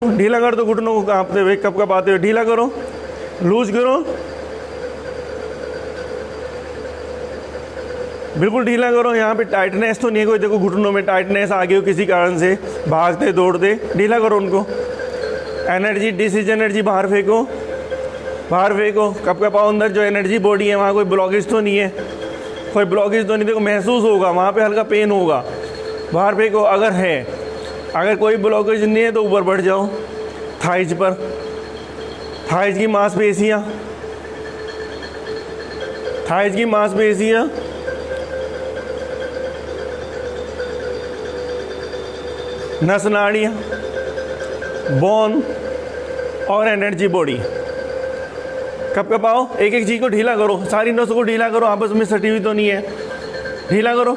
ढीला कर दो घुटनों को, कांपते हुए कब कब आते हुए ढीला करो, लूज करो, बिल्कुल ढीला करो। यहाँ पे टाइटनेस तो नहीं है कोई, देखो घुटनों में टाइटनेस आ गई हो किसी कारण से, भागते दौड़ते, ढीला करो उनको। एनर्जी, डिसीज एनर्जी बाहर फेंको, बाहर फेंको। कब कब आओ अंदर जो एनर्जी बॉडी है वहाँ कोई ब्लॉकेज तो नहीं है, कोई ब्लॉकेज तो नहीं, देखो महसूस होगा वहाँ पे हल्का पेन होगा, बाहर फेंको। अगर है, अगर कोई ब्लॉकेज नहीं है तो ऊपर बढ़ जाओ थाइज पर, थाइज की मांसपेशियाँ, थाइज की मांसपेशियाँ, नस नाड़ियाँ, बोन और एनर्जी बॉडी। कब कब आओ, एक एक चीज़ को ढीला करो, सारी नसों को ढीला करो, आपस में सटी हुई तो नहीं है, ढीला करो।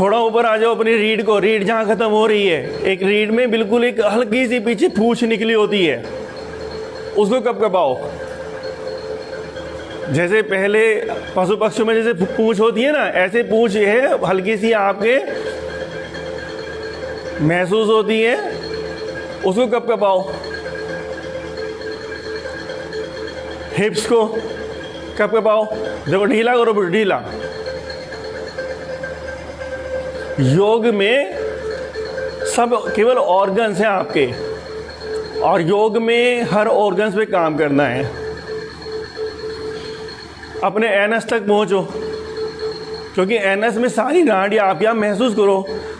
थोड़ा ऊपर आ जाओ अपनी रीढ़ को, रीढ़ जहाँ ख़त्म हो रही है, एक रीढ़ में बिल्कुल एक हल्की सी पीछे पूंछ निकली होती है, उसको कब कब आओ। जैसे पहले पशु पक्षियों में जैसे पूंछ होती है ना, ऐसे पूंछ है हल्की सी आपके महसूस होती है, उसको कब कब आओ। हिप्स को कब कब आओ, देखो ढीला करो, फिर ढीला। योग में सब केवल ऑर्गन्स हैं आपके, और योग में हर ऑर्गन्स पे काम करना है। अपने एनस तक पहुंचो, क्योंकि एनस में सारी नाड़ियाँ आप यहाँ महसूस करो,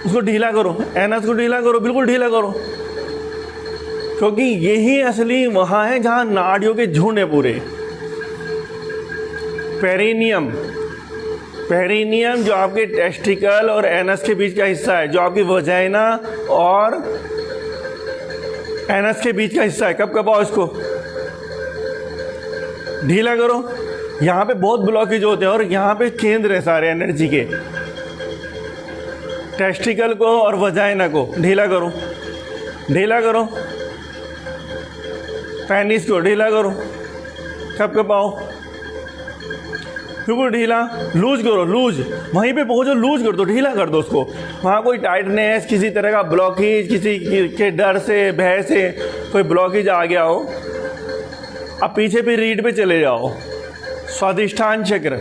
उसको ढीला करो, एनस को ढीला करो, बिल्कुल ढीला करो, क्योंकि यही असली वहाँ है जहाँ नाड़ियों के झुंड है पूरे। पेरिनियम, पेरिनियम जो आपके टेस्टिकल और एनस के बीच का हिस्सा है, जो आपकी वजाइना और एनस के बीच का हिस्सा है, कब कब आओ इसको ढीला करो। यहाँ पे बहुत ब्लॉकेज होते हैं और यहाँ पे केंद्र है सारे एनर्जी के। टेस्टिकल को और वजाइना को ढीला करो, ढीला करो। पेनिस को ढीला करो, कब कब आओ, बिल्कुल ढीला, लूज करो, लूज, वहीं पे पहुंचो, लूज कर दो, ढीला कर दो उसको। वहाँ कोई टाइटनेस, किसी तरह का ब्लॉकेज, किसी के डर से, भय से कोई ब्लॉकेज आ गया हो, अब पीछे भी रीढ़ पे चले जाओ। स्वादिष्ठान चक्र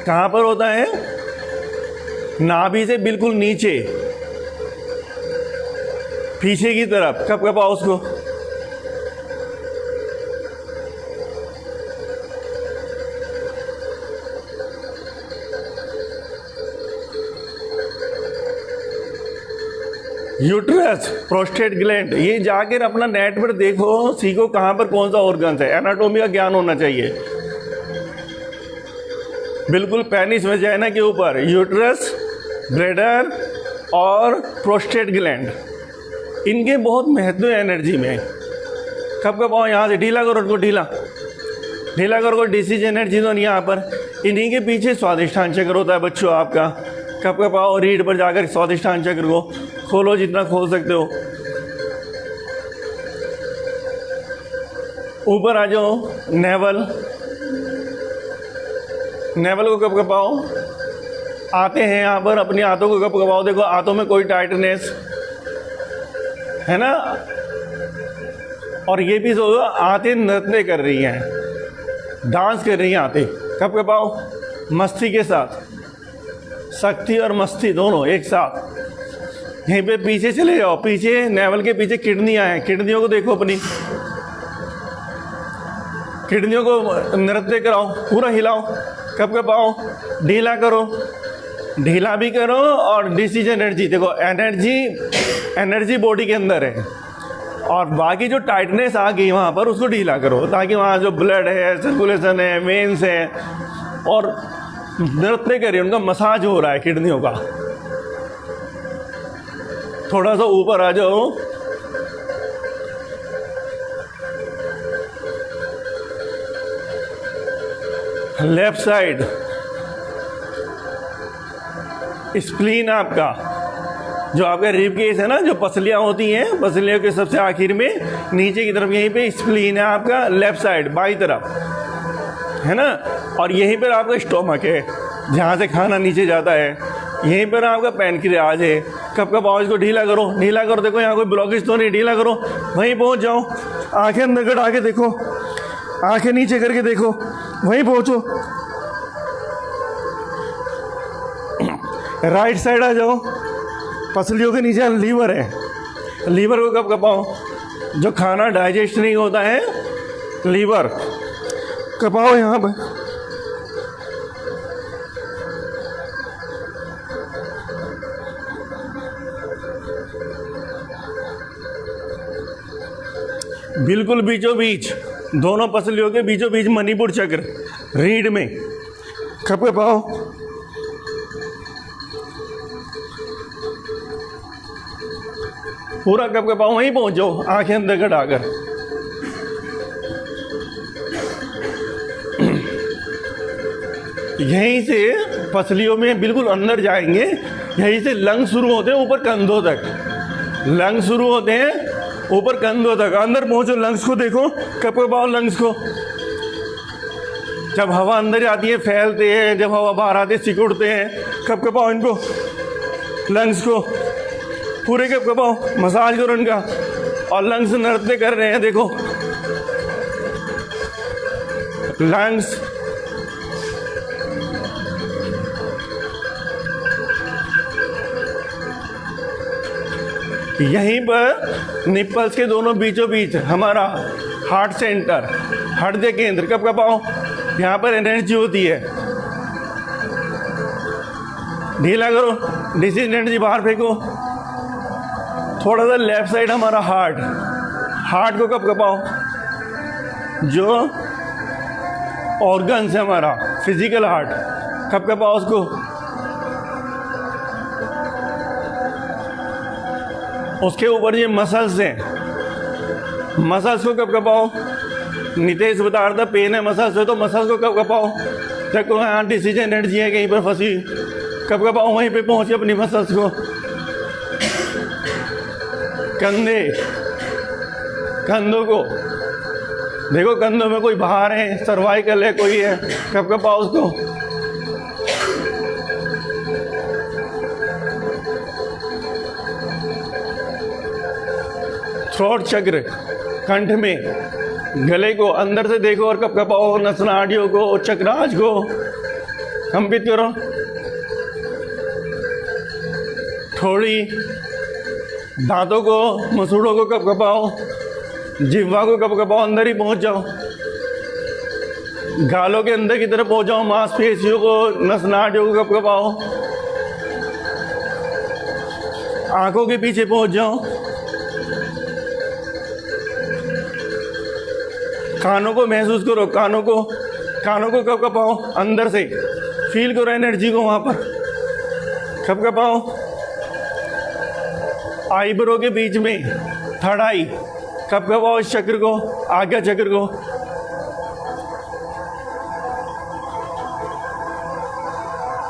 कहाँ पर होता है, नाभि से बिल्कुल नीचे, पीछे की तरफ, कब कब आओ उसको। यूट्रस, प्रोस्टेट ग्लैंड, ये जाकर अपना नेट पर देखो, सीखो कहाँ पर कौन सा ऑर्गन है, एनाटॉमी का ज्ञान होना चाहिए। बिल्कुल पेनिस वजाइना के ऊपर यूट्रस, ब्लैडर और प्रोस्टेट ग्लैंड, इनके बहुत महत्व है एनर्जी में। कब कब आओ, यहाँ से ढीला करो उनको, ढीला ढीला करो। डिसीज एनर्जी तो नहीं यहाँ पर, इन्हीं के पीछे स्वादिष्ठान चक्र होता है बच्चों आपका। कब कब आओ, रीढ़ पर जाकर स्वादिष्ठान चक्र को खोलो, जितना खोल सकते हो। ऊपर आ जाओ, नेवल, नेवल को कब कब आओ। आते हैं यहाँ पर, अपनी हाथों को कब कब आओ, देखो हाथों में कोई टाइटनेस है ना, और ये भी जो आते नृत्य कर रही हैं, डांस कर रही हैं आते, कब कब आओ। मस्ती के साथ, शक्ति और मस्ती दोनों एक साथ। यहीं पे पीछे चले जाओ, पीछे नेवल के पीछे किडनियाँ हैं, किडनियों को देखो, अपनी किडनियों को नृत्य कराओ, पूरा हिलाओ। कब कब आओ, ढीला करो, ढीला भी करो। और डिसीज एनर्जी, देखो एनर्जी, एनर्जी बॉडी के अंदर है, और बाकी जो टाइटनेस आ गई वहाँ पर, उसको ढीला करो, ताकि वहाँ जो ब्लड है, सर्कुलेशन है, वेन्स है, और नृत्य करिए, उनका मसाज हो रहा है किडनियों का। थोड़ा सा ऊपर आ जाओ, लेफ्ट साइड स्प्लीन आपका, जो आपका रिब केस है ना, जो पसलियाँ होती हैं, पसलियों के सबसे आखिर में नीचे की तरफ, यहीं पे स्प्लीन है आपका, लेफ्ट साइड बाई तरफ है ना। और यहीं पर आपका स्टोमक है, जहाँ से खाना नीचे जाता है, यहीं पर आपका पैनक्रियाज है। कब कब आओ, इसको ढीला करो, ढीला करो। देखो यहाँ कोई ब्लॉकेज तो नहीं, ढीला करो, वहीं पहुँच जाओ। आंखें अंदर गड़ा के देखो, आंखें नीचे करके देखो, वहीं पहुँचो। राइट साइड आ जाओ, पसलियों के नीचे लीवर है, लीवर को कब कपाओ। जो खाना डाइजेस्ट नहीं होता है, लीवर कपाओ यहाँ पर। बिल्कुल बीचों बीच, दोनों पसलियों के बीचों बीच मणिपुर चक्र, रीढ़ में कब कपाओ। पूरा कब कपाओ, वहीं पहुंच जाओ, आंखें अंदर गड़ाकर। यहीं से पसलियों में बिल्कुल अंदर जाएंगे। यहीं से लंग शुरू होते हैं ऊपर कंधों तक, लंग शुरू होते हैं ऊपर कंधों तक। अंदर पहुंचो, लंग्स को देखो, कब कपाओ लंग्स को। जब हवा अंदर जाती है फैलते हैं, जब हवा बाहर आती है सिकुड़ते हैं। कब कपाओ इनको, लंग्स को पूरे कब कपाओ, मसाज करो इनका। और लंग्स नृत्य कर रहे हैं, देखो लंग्स। यहीं पर निप्पल्स के दोनों बीचों बीच हमारा हार्ट सेंटर, हृदय केंद्र कब कपाओ। यहाँ पर एनर्जी होती है, ढीला करो, डिसीज एनर्जी बाहर फेंको। थोड़ा सा लेफ्ट साइड हमारा हार्ट, हार्ट को कब कपाओ। जो ऑर्गन्स है हमारा फिजिकल हार्ट, कब कपाओ उसको। उसके ऊपर ये मसल्स हैं, मसल्स को कब कपाओ। नितेश बता रहा था पेन है मसल्स है, तो मसल्स को कब कपाओ। देखो यहाँ डिसीज एनर्जी है कहीं पर फंसी, कब कपाओ, वहीं पे पहुँच के अपनी मसल्स को। कंधे, कंधों को देखो, कंधों में कोई बाहर है, सर्वाइकल है, कोई है, कब कपाओ उसको। थ्रोट चक्र, कंठ में, गले को अंदर से देखो और कब कपाओ। नसनाड़ियों को, चक्राज को कंपित करो। थोड़ी दांतों को, मसूड़ों को कब कपाओ। जिह्वा को कब कपाओ, अंदर ही पहुंच जाओ। गालों के अंदर की तरफ पहुंच जाओ। मांसपेशियों को, नसनाड़ियों को कब कपाओ। आंखों के पीछे पहुंच जाओ। कानों को महसूस करो, कानों को कब कपाओ, अंदर से फील करो एनर्जी को वहां पर, कब कपाओ। आईब्रो के बीच में थर्ड आई, कब कपाओ इस चक्र को, आज्ञा चक्र को।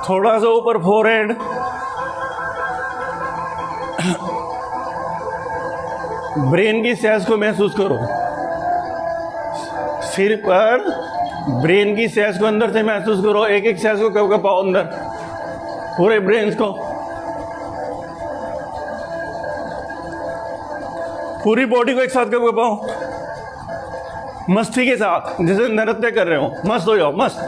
थोड़ा सा ऊपर फोरहेड, ब्रेन की सेल्स को महसूस करो। सिर पर ब्रेन की सेल्स को अंदर से महसूस करो। एक एक सेल्स को कब कपाओ अंदर, पूरे ब्रेन को। पूरी बॉडी को एक साथ कब कपाओ, मस्ती के साथ, जैसे नृत्य कर रहे हो। मस्त हो जाओ, मस्त।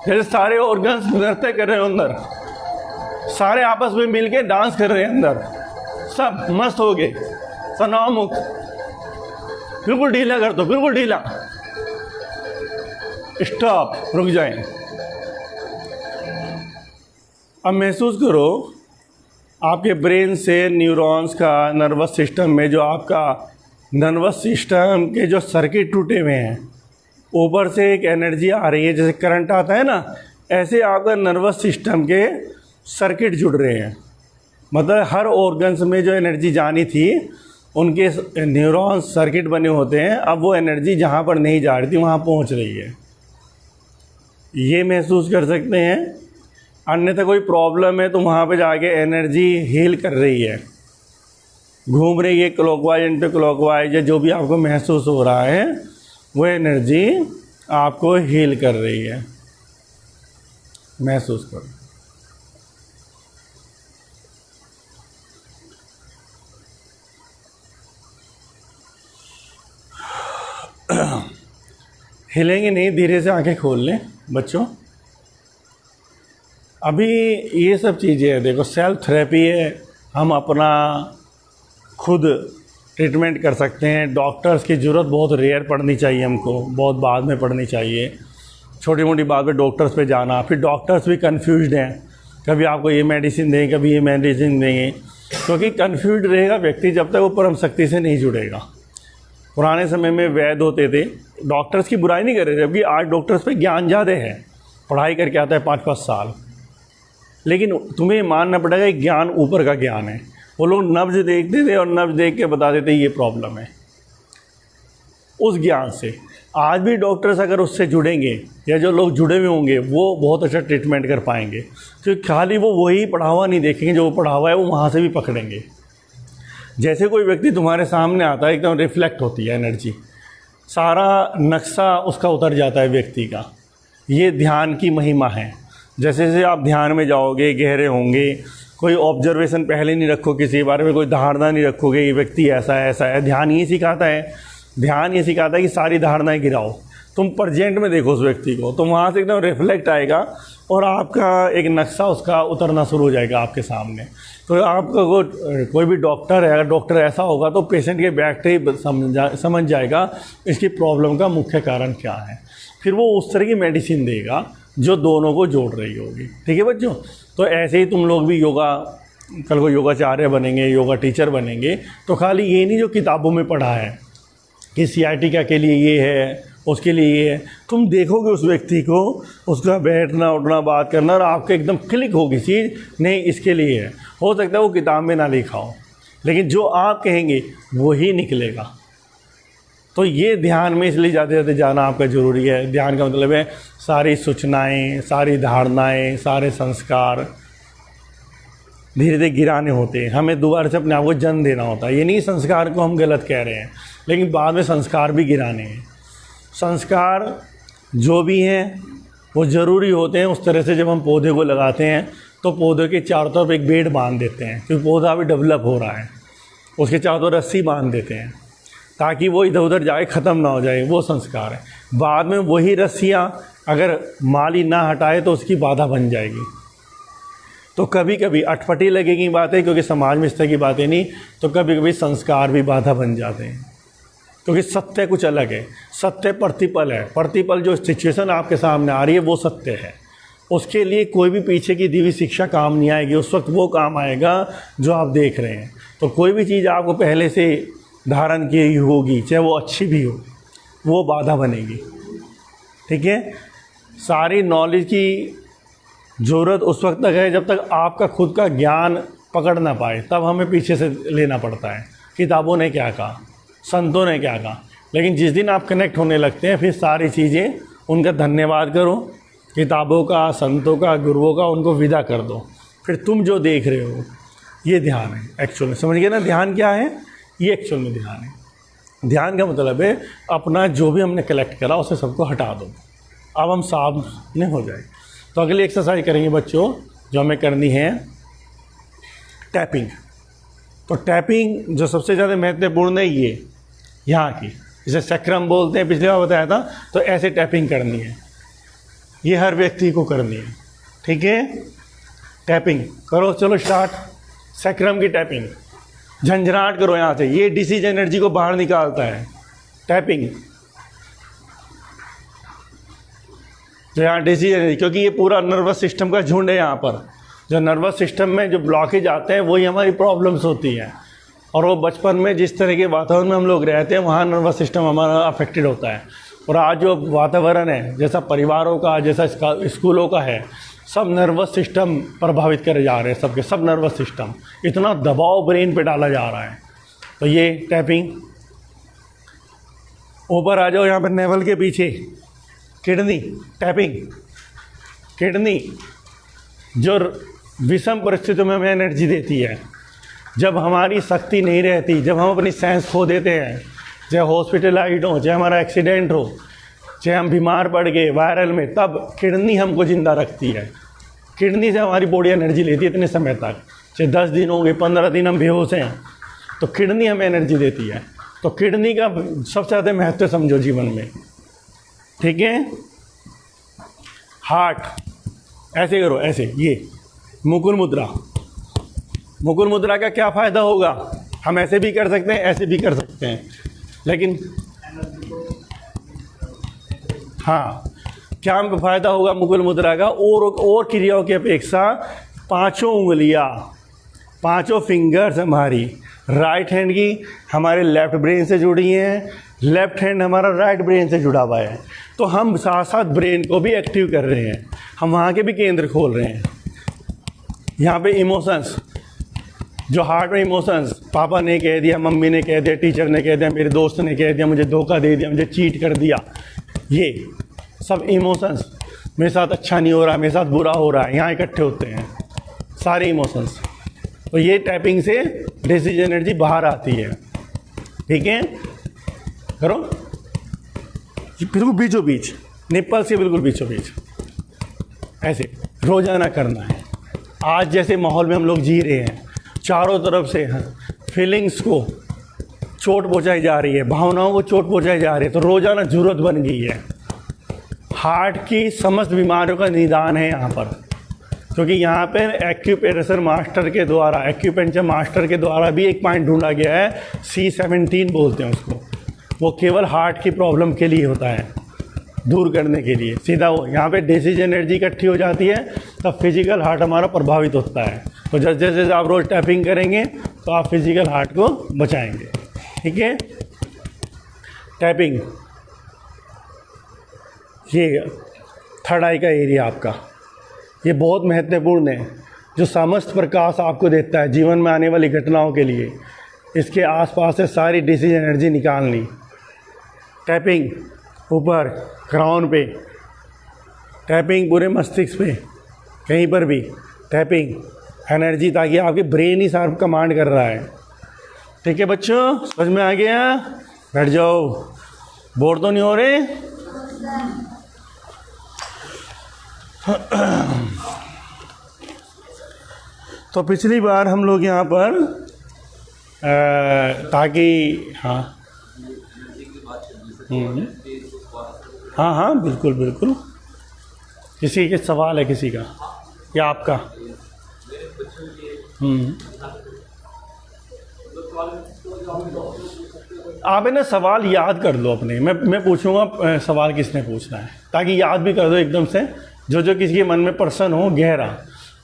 जैसे सारे ऑर्गन्स नृत्य कर रहे हो अंदर, सारे आपस में मिलके डांस कर रहे हैं अंदर, सब मस्त हो गए, तनाव मुक्त। बिल्कुल ढीला कर दो, बिल्कुल ढीला। स्टॉप, रुक जाएं। अब महसूस करो आपके ब्रेन से न्यूरॉन्स का, नर्वस सिस्टम में जो आपका नर्वस सिस्टम के जो सर्किट टूटे हुए हैं, ऊपर से एक एनर्जी आ रही है, जैसे करंट आता है ना, ऐसे आपका नर्वस सिस्टम के सर्किट जुड़ रहे हैं। मतलब हर ऑर्गन्स में जो एनर्जी जानी थी, उनके न्यूरॉन्स सर्किट बने होते हैं। अब वो एनर्जी जहाँ पर नहीं जा रही थी वहाँ पहुँच रही है, ये महसूस कर सकते हैं। अन्यथा कोई प्रॉब्लम है तो वहाँ पे जाके एनर्जी हील कर रही है, घूम रही है क्लॉकवाइज एंटी क्लॉकवाइज, या जो भी आपको महसूस हो रहा है वो एनर्जी आपको हील कर रही है। महसूस करो। हिलेंगे नहीं, धीरे से आंखें खोल लें बच्चों। अभी ये सब चीज़ें हैं, देखो सेल्फ थेरेपी है, हम अपना खुद ट्रीटमेंट कर सकते हैं। डॉक्टर्स की ज़रूरत बहुत रेयर पड़नी चाहिए हमको, बहुत बाद में पड़नी चाहिए। छोटी मोटी बात पे डॉक्टर्स पे जाना, फिर डॉक्टर्स भी कंफ्यूज्ड हैं, कभी आपको ये मेडिसिन देंगे, कभी ये मेडिसिन देंगे, क्योंकि कंफ्यूज्ड रहेगा व्यक्ति जब तक वो परम शक्ति से नहीं जुड़ेगा। पुराने समय में वैद्य होते थे, डॉक्टर्स की बुराई नहीं कर रहे थे, जबकि आज डॉक्टर्स पे ज्ञान ज़्यादा है, पढ़ाई करके आता है 5-5 साल, लेकिन तुम्हें मानना पड़ेगा कि ज्ञान ऊपर का ज्ञान है। वो लोग नब्ज देखते थे और नब्ज देख के बता देते ये प्रॉब्लम है, उस ज्ञान से। आज भी डॉक्टर्स अगर उससे जुड़ेंगे या जो लोग जुड़े हुए होंगे वो बहुत अच्छा ट्रीटमेंट कर पाएंगे, क्योंकि खाली वो वही पढ़ावा नहीं देखेंगे, जो वो पढ़ावा है वो वहाँ से भी पकड़ेंगे। जैसे कोई व्यक्ति तुम्हारे सामने आता है, एकदम रिफ्लेक्ट होती है एनर्जी, सारा नक्शा उसका उतर जाता है व्यक्ति का। ये ध्यान की महिमा है। जैसे जैसे आप ध्यान में जाओगे, गहरे होंगे, कोई ऑब्जर्वेशन पहले नहीं रखो, किसी के बारे में कोई धारणा नहीं रखोगे ये व्यक्ति ऐसा है ऐसा है। ध्यान ये सिखाता है, ध्यान ये सिखाता है कि सारी धारणाएं गिराओ, तुम प्रेजेंट में देखो उस व्यक्ति को, तो वहाँ से एकदम रिफ्लेक्ट आएगा और आपका एक नक्शा उसका उतरना शुरू हो जाएगा आपके सामने। तो आपका कोई भी डॉक्टर है, अगर डॉक्टर ऐसा होगा तो पेशेंट के बैठते ही समझ जाएगा इसकी प्रॉब्लम का मुख्य कारण क्या है, फिर वो उस तरह की मेडिसिन देगा जो दोनों को जोड़ रही होगी। ठीक है बच्चों, तो ऐसे ही तुम लोग भी योगा, कल को योगाचार्य बनेंगे, योगा टीचर बनेंगे, तो खाली ये नहीं जो किताबों में पढ़ा है कि CIT के लिए ये है, उसके लिए ये है, तुम देखोगे उस व्यक्ति को, उसका बैठना उठना बात करना, और आपको एकदम क्लिक होगी चीज़, नहीं इसके लिए है। हो सकता है वो किताब में ना लिखा हो, लेकिन जो आप कहेंगे वही निकलेगा। तो ये ध्यान में इसलिए जाते जाते जाना आपका ज़रूरी है। ध्यान का मतलब है सारी सूचनाएं, सारी धारणाएं, सारे संस्कार धीरे धीरे गिराने होते हैं। हमें दोबारा से अपने आप को जन्म देना होता है। ये नहीं संस्कार को हम गलत कह रहे हैं, लेकिन बाद में संस्कार भी गिराने हैं। संस्कार जो भी हैं वो ज़रूरी होते हैं। उस तरह से जब हम पौधे को लगाते हैं तो पौधे के चारों तरफ एक बेड़ बांध देते हैं, क्योंकि पौधा अभी डेवलप हो रहा है, उसके चारों तरफ रस्सी बांध देते हैं ताकि वो इधर उधर जाए, ख़त्म ना हो जाए, वो संस्कार है। बाद में वही रस्सियाँ अगर माली ना हटाए तो उसकी बाधा बन जाएगी। तो कभी कभी अटपटी लगेगी बातें, क्योंकि समाज में इस तरह की बातें नहीं, तो कभी कभी संस्कार भी बाधा बन जाते हैं, क्योंकि सत्य कुछ अलग है। सत्य प्रतिपल है, प्रतिपल जो सिचुएशन आपके सामने आ रही है वो सत्य है। उसके लिए कोई भी पीछे की दी हुई शिक्षा काम नहीं आएगी, उस वक्त वो काम आएगा जो आप देख रहे हैं। तो कोई भी चीज़ आपको पहले से धारण की होगी, चाहे वो अच्छी भी हो, वो बाधा बनेगी। ठीक है, सारी नॉलेज की ज़रूरत उस वक्त तक है जब तक आपका खुद का ज्ञान पकड़ ना पाए, तब हमें पीछे से लेना पड़ता है। किताबों ने क्या कहा, संतों ने क्या कहा, लेकिन जिस दिन आप कनेक्ट होने लगते हैं फिर सारी चीज़ें उनका धन्यवाद करो, किताबों का, संतों का, गुरुओं का, उनको विदा कर दो। फिर तुम जो देख रहे हो ये ध्यान है एक्चुअल में। समझ गए ना ध्यान क्या है? ये एक्चुअल में ध्यान है। ध्यान का मतलब है अपना जो भी हमने कलेक्ट करा उसे सबको हटा दो, अब हम सामने हो जाए। तो अगली एक्सरसाइज करेंगे बच्चों, जो हमें करनी है टैपिंग। तो टैपिंग जो सबसे ज़्यादा महत्वपूर्ण है ये यहाँ की, जिसे चक्रम बोलते हैं, पिछली बार बताया था। तो ऐसे टैपिंग करनी है, ये हर व्यक्ति को करनी है। ठीक है, टैपिंग करो, चलो स्टार्ट। चक्रम की टैपिंग, झंझनाहट करो यहाँ से, ये डिसीज एनर्जी को बाहर निकालता है। टैपिंग जो यहाँ डिसीज एनर्जी, क्योंकि ये पूरा नर्वस सिस्टम का झुंड है। यहाँ पर जो नर्वस सिस्टम में जो ब्लॉकेज आते हैं वही हमारी प्रॉब्लम्स होती हैं, और वो बचपन में जिस तरह के वातावरण में हम लोग रहते हैं वहाँ नर्वस सिस्टम हमारा अफेक्टेड होता है। और आज जो वातावरण है, जैसा परिवारों का, जैसा स्कूलों का है, सब नर्वस सिस्टम प्रभावित करे जा रहे हैं। सबके सब नर्वस सिस्टम, इतना दबाव ब्रेन पे डाला जा रहा है। तो ये टैपिंग, ऊपर आ जाओ, यहाँ पर नेवल के पीछे किडनी, टैपिंग किडनी जो विषम परिस्थितियों में हमें एनर्जी देती है। जब हमारी शक्ति नहीं रहती, जब हम अपनी सेंस खो देते हैं, चाहे हॉस्पिटलाइज हो, चाहे हमारा एक्सीडेंट हो, चाहे हम बीमार पड़ गए वायरल में, तब किडनी हमको ज़िंदा रखती है। किडनी से हमारी बॉडी एनर्जी लेती है इतने समय तक, चाहे 10 दिन होंगे, 15 दिन हम बेहोश हैं, तो किडनी हमें एनर्जी देती है। तो किडनी का सबसे ज़्यादा महत्व समझो जीवन में, ठीक है। हार्ट ऐसे करो, ऐसे, ये मुकुल मुद्रा। मुकुल मुद्रा का क्या फ़ायदा होगा? हम ऐसे भी कर सकते हैं, ऐसे भी कर सकते हैं, लेकिन हाँ, क्या हमको फ़ायदा होगा मुकुल मुद्रा का? और क्रियाओं की अपेक्षा 5 उंगलियाँ, 5 फिंगर्स हमारी राइट हैंड की हमारे लेफ्ट ब्रेन से जुड़ी हैं, लेफ्ट हैंड हमारा राइट ब्रेन से जुड़ा हुआ है। तो हम साथ साथ ब्रेन को भी एक्टिव कर रहे हैं, हम वहाँ के भी केंद्र खोल रहे हैं। यहाँ पे इमोशंस, जो हार्ट में इमोशंस, पापा ने कह दिया, मम्मी ने कह दिया, टीचर ने कह दिया, मेरे दोस्त ने कह दिया, मुझे धोखा दे दिया, मुझे चीट कर दिया, ये सब इमोशंस, मेरे साथ अच्छा नहीं हो रहा, मेरे साथ बुरा हो रहा है, यहाँ इकट्ठे होते हैं सारे इमोशंस। तो ये टैपिंग से डिसीज एनर्जी बाहर आती है, ठीक है। करो बिल्कुल बीचों बीच, निप्पल से बिल्कुल बीचों बीच, ऐसे रोजाना करना है। आज जैसे माहौल में हम लोग जी रहे हैं, चारों तरफ से फीलिंग्स को चोट पहुंचाई जा रही है, भावनाओं को चोट पहुंचाई जा रही है, तो रोजाना जरूरत बन गई है। हार्ट की समस्त बीमारियों का निदान है यहाँ पर, क्योंकि यहाँ पे एक्यूप्रेशर मास्टर के द्वारा, एक्यूपेंचर मास्टर के द्वारा भी एक पॉइंट ढूंढा गया है, C17 बोलते हैं उसको। वो केवल हार्ट की प्रॉब्लम के लिए होता है, दूर करने के लिए। सीधा वो यहाँ पे डिसीज एनर्जी इकट्ठी हो जाती है, तब फिजिकल हार्ट हमारा प्रभावित होता है। तो जैसे जैसे आप रोज़ टैपिंग करेंगे तो आप फिजिकल हार्ट को बचाएंगे, ठीक है। टैपिंग, ये थर्ड आई का एरिया आपका, ये बहुत महत्वपूर्ण है, जो समस्त प्रकाश आपको देता है जीवन में आने वाली घटनाओं के लिए। इसके आसपास से सारी डिसीज एनर्जी निकालनी। टैपिंग ऊपर क्राउन पे, टैपिंग पूरे मस्तिष्क पे, कहीं पर भी टैपिंग एनर्जी, ताकि आपके ब्रेन ही सारा कमांड कर रहा है, ठीक है बच्चों। समझ में आ गया? बैठ जाओ, बोर तो नहीं हो रहे? तो पिछली बार हम लोग यहाँ पर ताकि हाँ हाँ हाँ बिल्कुल बिल्कुल। किसी के सवाल है किसी का या आपका? आप है ना सवाल याद कर लो अपने, मैं पूछूंगा सवाल किसने पूछना है, ताकि याद भी कर दो एकदम से, जो जो किसी के मन में प्रश्न हो गहरा।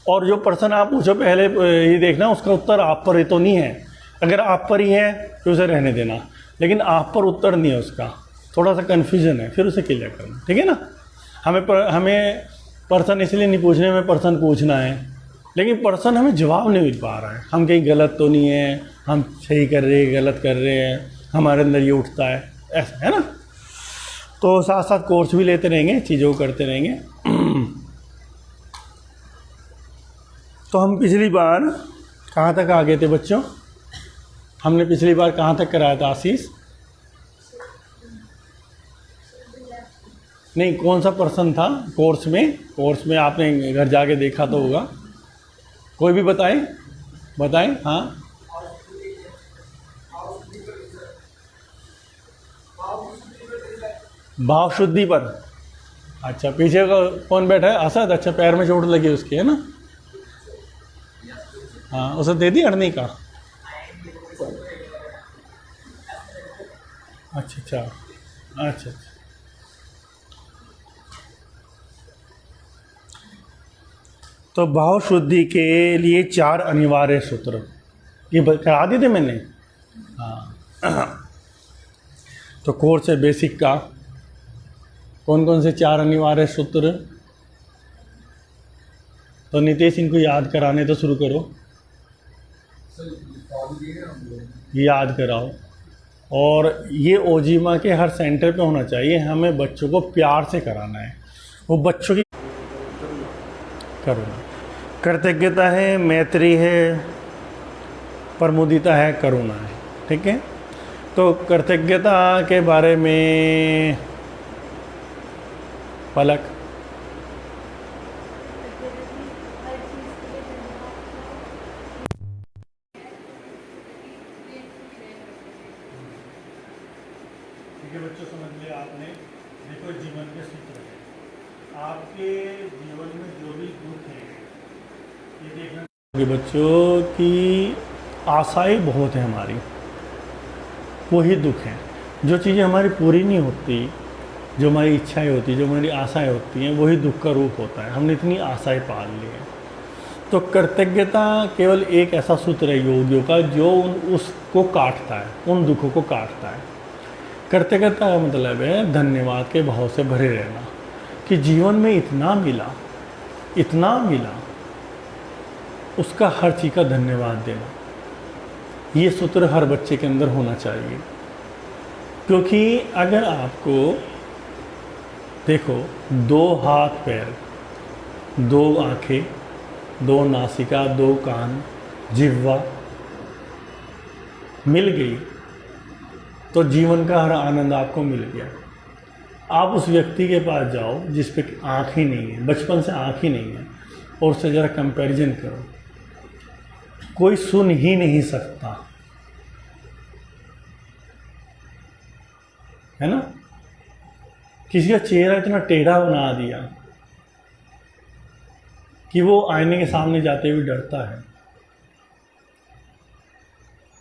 और जो प्रश्न आप पूछो पहले ये देखना उसका उत्तर आप पर ही तो नहीं है। अगर आप पर ही है तो उसे रहने देना, लेकिन आप पर उत्तर नहीं है उसका, थोड़ा सा कन्फ्यूजन है, फिर उसे क्लियर करना, ठीक है ना। हमें प्रश्न इसलिए नहीं पूछने, हमें प्रश्न पूछना है, लेकिन प्रश्न हमें जवाब नहीं मिल पा रहा है। हम कहीं गलत तो नहीं है, हम सही कर रहे हैं, गलत कर रहे हैं, हमारे अंदर ये उठता है, ऐसा है ना। तो साथ साथ कोर्स भी लेते रहेंगे, चीज़ों को करते रहेंगे। तो हम पिछली बार कहाँ तक आ गए थे बच्चों? हमने पिछली बार कहाँ तक कराया था आशीष? नहीं, कौन सा पर्सन था कोर्स में? कोर्स में आपने घर जाके देखा तो होगा, कोई भी बताएं। हाँ, भाव शुद्धि पर। अच्छा, पीछे का कौन बैठा है? असद। अच्छा, पैर में चोट लगी उसकी, है ना? हाँ, उसे दे दी अड़नी का। अच्छा। तो भाव शुद्धि के लिए 4 अनिवार्य सूत्र ये करा दिए थे मैंने। हाँ, तो कोर्स है बेसिक का, कौन कौन से 4 अनिवार्य सूत्र? तो नितेश इनको याद कराने तो शुरू करो, याद कराओ। और ये ओजीमा के हर सेंटर पे होना चाहिए, हमें बच्चों को प्यार से कराना है, वो बच्चों की करुणा, कृतज्ञता है, मैत्री है, प्रमुदिता है, करुणा है, ठीक है। तो कृतज्ञता के बारे में पलक, ठीक है बच्चों, समझ लिया आपने। देखो जीवन के सूत्र है, आपके जीवन में जो भी दुख है ये देखना कि बच्चों की आशाएं बहुत है हमारी, वही दुख है। जो चीज़ें हमारी पूरी नहीं होती, जो हमारी इच्छाएं होती, जो हमारी आशाएं होती हैं, वही दुख का रूप होता है। हमने इतनी आशाएं पाल ली हैं। तो कृतज्ञता केवल एक ऐसा सूत्र है योगियों का जो उसको काटता है, उन दुखों को काटता है। कृतज्ञता का मतलब है धन्यवाद के भाव से भरे रहना, कि जीवन में इतना मिला, उसका हर चीज़ का धन्यवाद देना। ये सूत्र हर बच्चे के अंदर होना चाहिए। क्योंकि अगर आपको देखो, 2 हाथ पैर, 2 आँखें, 2 नासिका, 2 कान, जिह्वा मिल गई तो जीवन का हर आनंद आपको मिल गया। आप उस व्यक्ति के पास जाओ जिस पे आँख ही नहीं है, बचपन से आँख ही नहीं है, और उससे ज़रा कंपैरिजन करो। कोई सुन ही नहीं सकता, है ना। किसी का चेहरा इतना टेढ़ा बना दिया कि वो आईने के सामने जाते हुए डरता है।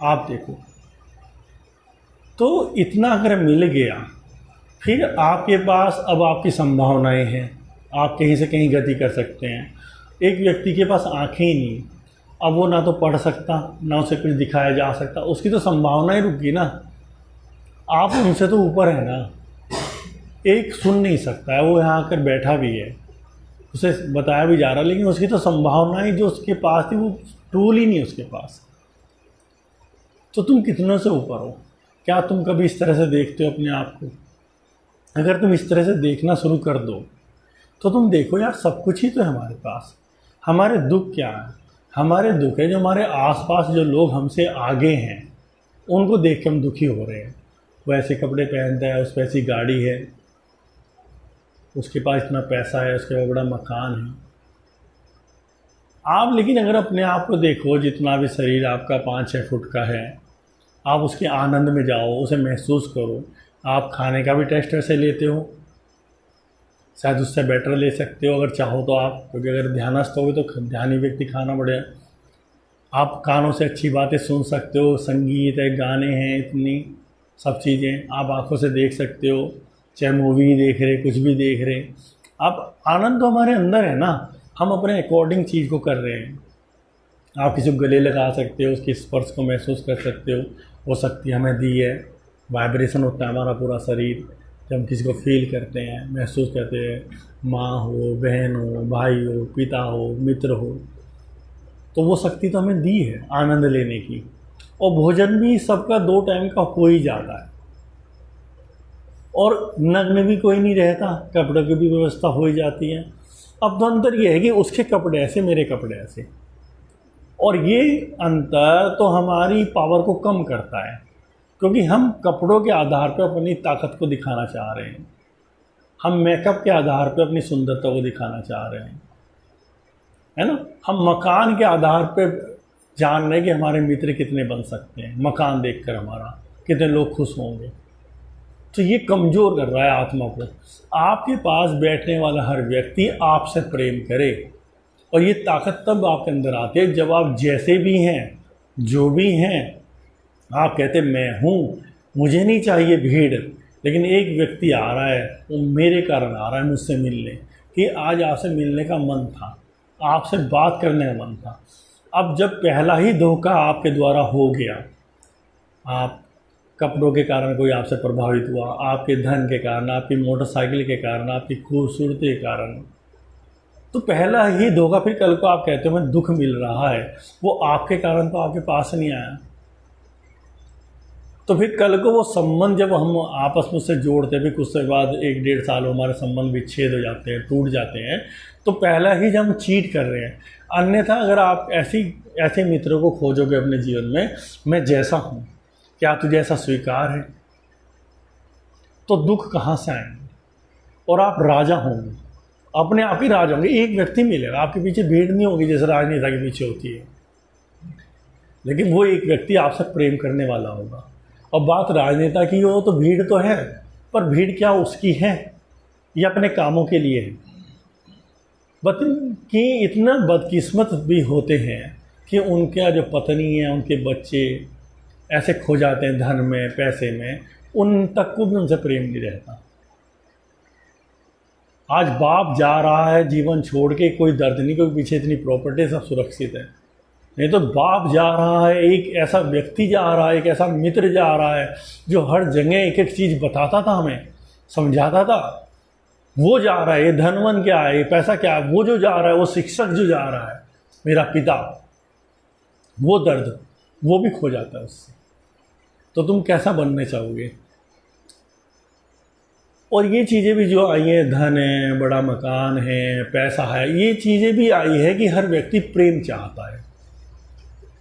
आप देखो, तो इतना अगर मिल गया, फिर आपके पास अब आपकी संभावनाएं हैं, आप कहीं से कहीं गति कर सकते हैं। एक व्यक्ति के पास आंखें ही नहीं, अब वो ना तो पढ़ सकता, ना उसे कुछ दिखाया जा सकता, उसकी तो संभावनाएं रुक गई ना। आप उनसे तो ऊपर है ना। एक सुन नहीं सकता है, वो यहाँ आकर बैठा भी है, उसे बताया भी जा रहा, लेकिन उसकी तो संभावनाएं जो उसके पास थी वो टूल ही नहीं उसके पास। तो तुम कितनों से ऊपर हो? क्या तुम कभी इस तरह से देखते हो अपने आप को? अगर तुम इस तरह से देखना शुरू कर दो तो तुम देखो यार, सब कुछ ही तो है हमारे पास। हमारे दुख क्या है? हमारे दुख है जो हमारे आसपास जो लोग हमसे आगे हैं उनको देख के हम दुखी हो रहे हैं। वो ऐसे कपड़े पहनता है, उस पर ऐसी गाड़ी है, उसके पास इतना पैसा है, उसके पास बड़ा मकान है। आप लेकिन अगर अपने आप को देखो, जितना भी शरीर आपका 5-6 फुट का है, आप उसके आनंद में जाओ, उसे महसूस करो। आप खाने का भी टेस्ट ऐसे लेते हो, शायद उससे बेटर ले सकते हो अगर चाहो तो आप, क्योंकि अगर ध्यानस्थ होगे तो ध्यानी व्यक्ति खाना बढ़िया। आप कानों से अच्छी बातें सुन सकते हो, संगीत है, गाने हैं, इतनी सब चीज़ें आप आंखों से देख सकते हो, चाहे मूवी देख रहे, कुछ भी देख रहे। आप आनंद तो हमारे अंदर है ना, हम अपने अकॉर्डिंग चीज़ को कर रहे हैं। आप किसी को गले लगा सकते हो, उसके स्पर्श को महसूस कर सकते हो, वो शक्ति हमें दी है। वाइब्रेशन होता है हमारा पूरा शरीर जब हम किसी को फील करते हैं, महसूस करते हैं। माँ हो, बहन हो, भाई हो, पिता हो, मित्र हो, तो वो शक्ति तो हमें दी है आनंद लेने की। और भोजन भी सबका 2 टाइम का हो ही जाता है, और नग्न भी कोई नहीं रहता, कपड़ों की भी व्यवस्था हो ही जाती है। अब तो अंतर ये है कि उसके कपड़े ऐसे, मेरे कपड़े ऐसे, और ये अंतर तो हमारी पावर को कम करता है, क्योंकि हम कपड़ों के आधार पर अपनी ताकत को दिखाना चाह रहे हैं। हम मेकअप के आधार पर अपनी सुंदरता को दिखाना चाह रहे हैं, है ना। हम मकान के आधार पर जान रहे हैं कि हमारे मित्र कितने बन सकते हैं, मकान देखकर हमारा कितने लोग खुश होंगे। तो ये कमज़ोर कर रहा है आत्मा को। आपके पास बैठने वाला हर व्यक्ति आपसे प्रेम करे, और ये ताकत तब आपके अंदर आती है जब आप जैसे भी हैं, जो भी हैं, आप कहते मैं हूँ, मुझे नहीं चाहिए भीड़, लेकिन एक व्यक्ति आ रहा है, वो मेरे कारण आ रहा है मुझसे मिलने, कि आज आपसे मिलने का मन था, आपसे बात करने का मन था। अब जब पहला ही धोखा आपके द्वारा हो गया, आप कपड़ों के कारण कोई आपसे प्रभावित हुआ, आपके धन के कारण, आपकी मोटरसाइकिल के कारण, आपकी खूबसूरती के कारण, तो पहला ही धोखा, फिर कल को आप कहते हो मैं दुख मिल रहा है, वो आपके कारण तो आपके पास नहीं आया। तो फिर कल को वो संबंध जब हम आपस में उससे जोड़ते हैं, फिर कुछ समय बाद 1-1.5 साल हमारे संबंध विच्छेद हो जाते हैं, टूट जाते हैं, तो पहला ही जब हम चीट कर रहे हैं। अन्यथा अगर आप ऐसे मित्रों को खोजोगे अपने जीवन में, मैं जैसा हूँ, क्या तुझे ऐसा स्वीकार है, तो दुख कहाँ से आएंगे, और आप राजा होंगे, अपने आप ही राजा होंगे। एक व्यक्ति मिलेगा, आपके पीछे भीड़ नहीं होगी जैसे राजनेता के पीछे होती है, लेकिन वो एक व्यक्ति आपसे प्रेम करने वाला होगा। और बात राजनेता की हो तो भीड़ तो है, पर भीड़ क्या उसकी है, ये अपने कामों के लिए है। कि इतना बदकिस्मत भी होते हैं कि उनका जो पत्नी है, उनके बच्चे ऐसे खो जाते हैं धन में, पैसे में, उन तक को भी उनसे प्रेम नहीं रहता। आज बाप जा रहा है जीवन छोड़ के, कोई दर्द नहीं, कोई पीछे इतनी प्रॉपर्टी, सब सुरक्षित है। नहीं तो बाप जा रहा है, एक ऐसा व्यक्ति जा रहा है, एक ऐसा मित्र जा रहा है जो हर जगह एक एक चीज़ बताता था, हमें समझाता था। वो जा रहा है, ये धनवन क्या है, ये पैसा क्या है, वो जो जा रहा है, वो शिक्षक जो जा रहा है, मेरा पिता, वो दर्द वो भी खो जाता है उससे। तो तुम कैसा बनने चाहोगे? और ये चीज़ें भी जो आई हैं, धन है, बड़ा मकान है, पैसा है, ये चीज़ें भी आई है कि हर व्यक्ति प्रेम चाहता है,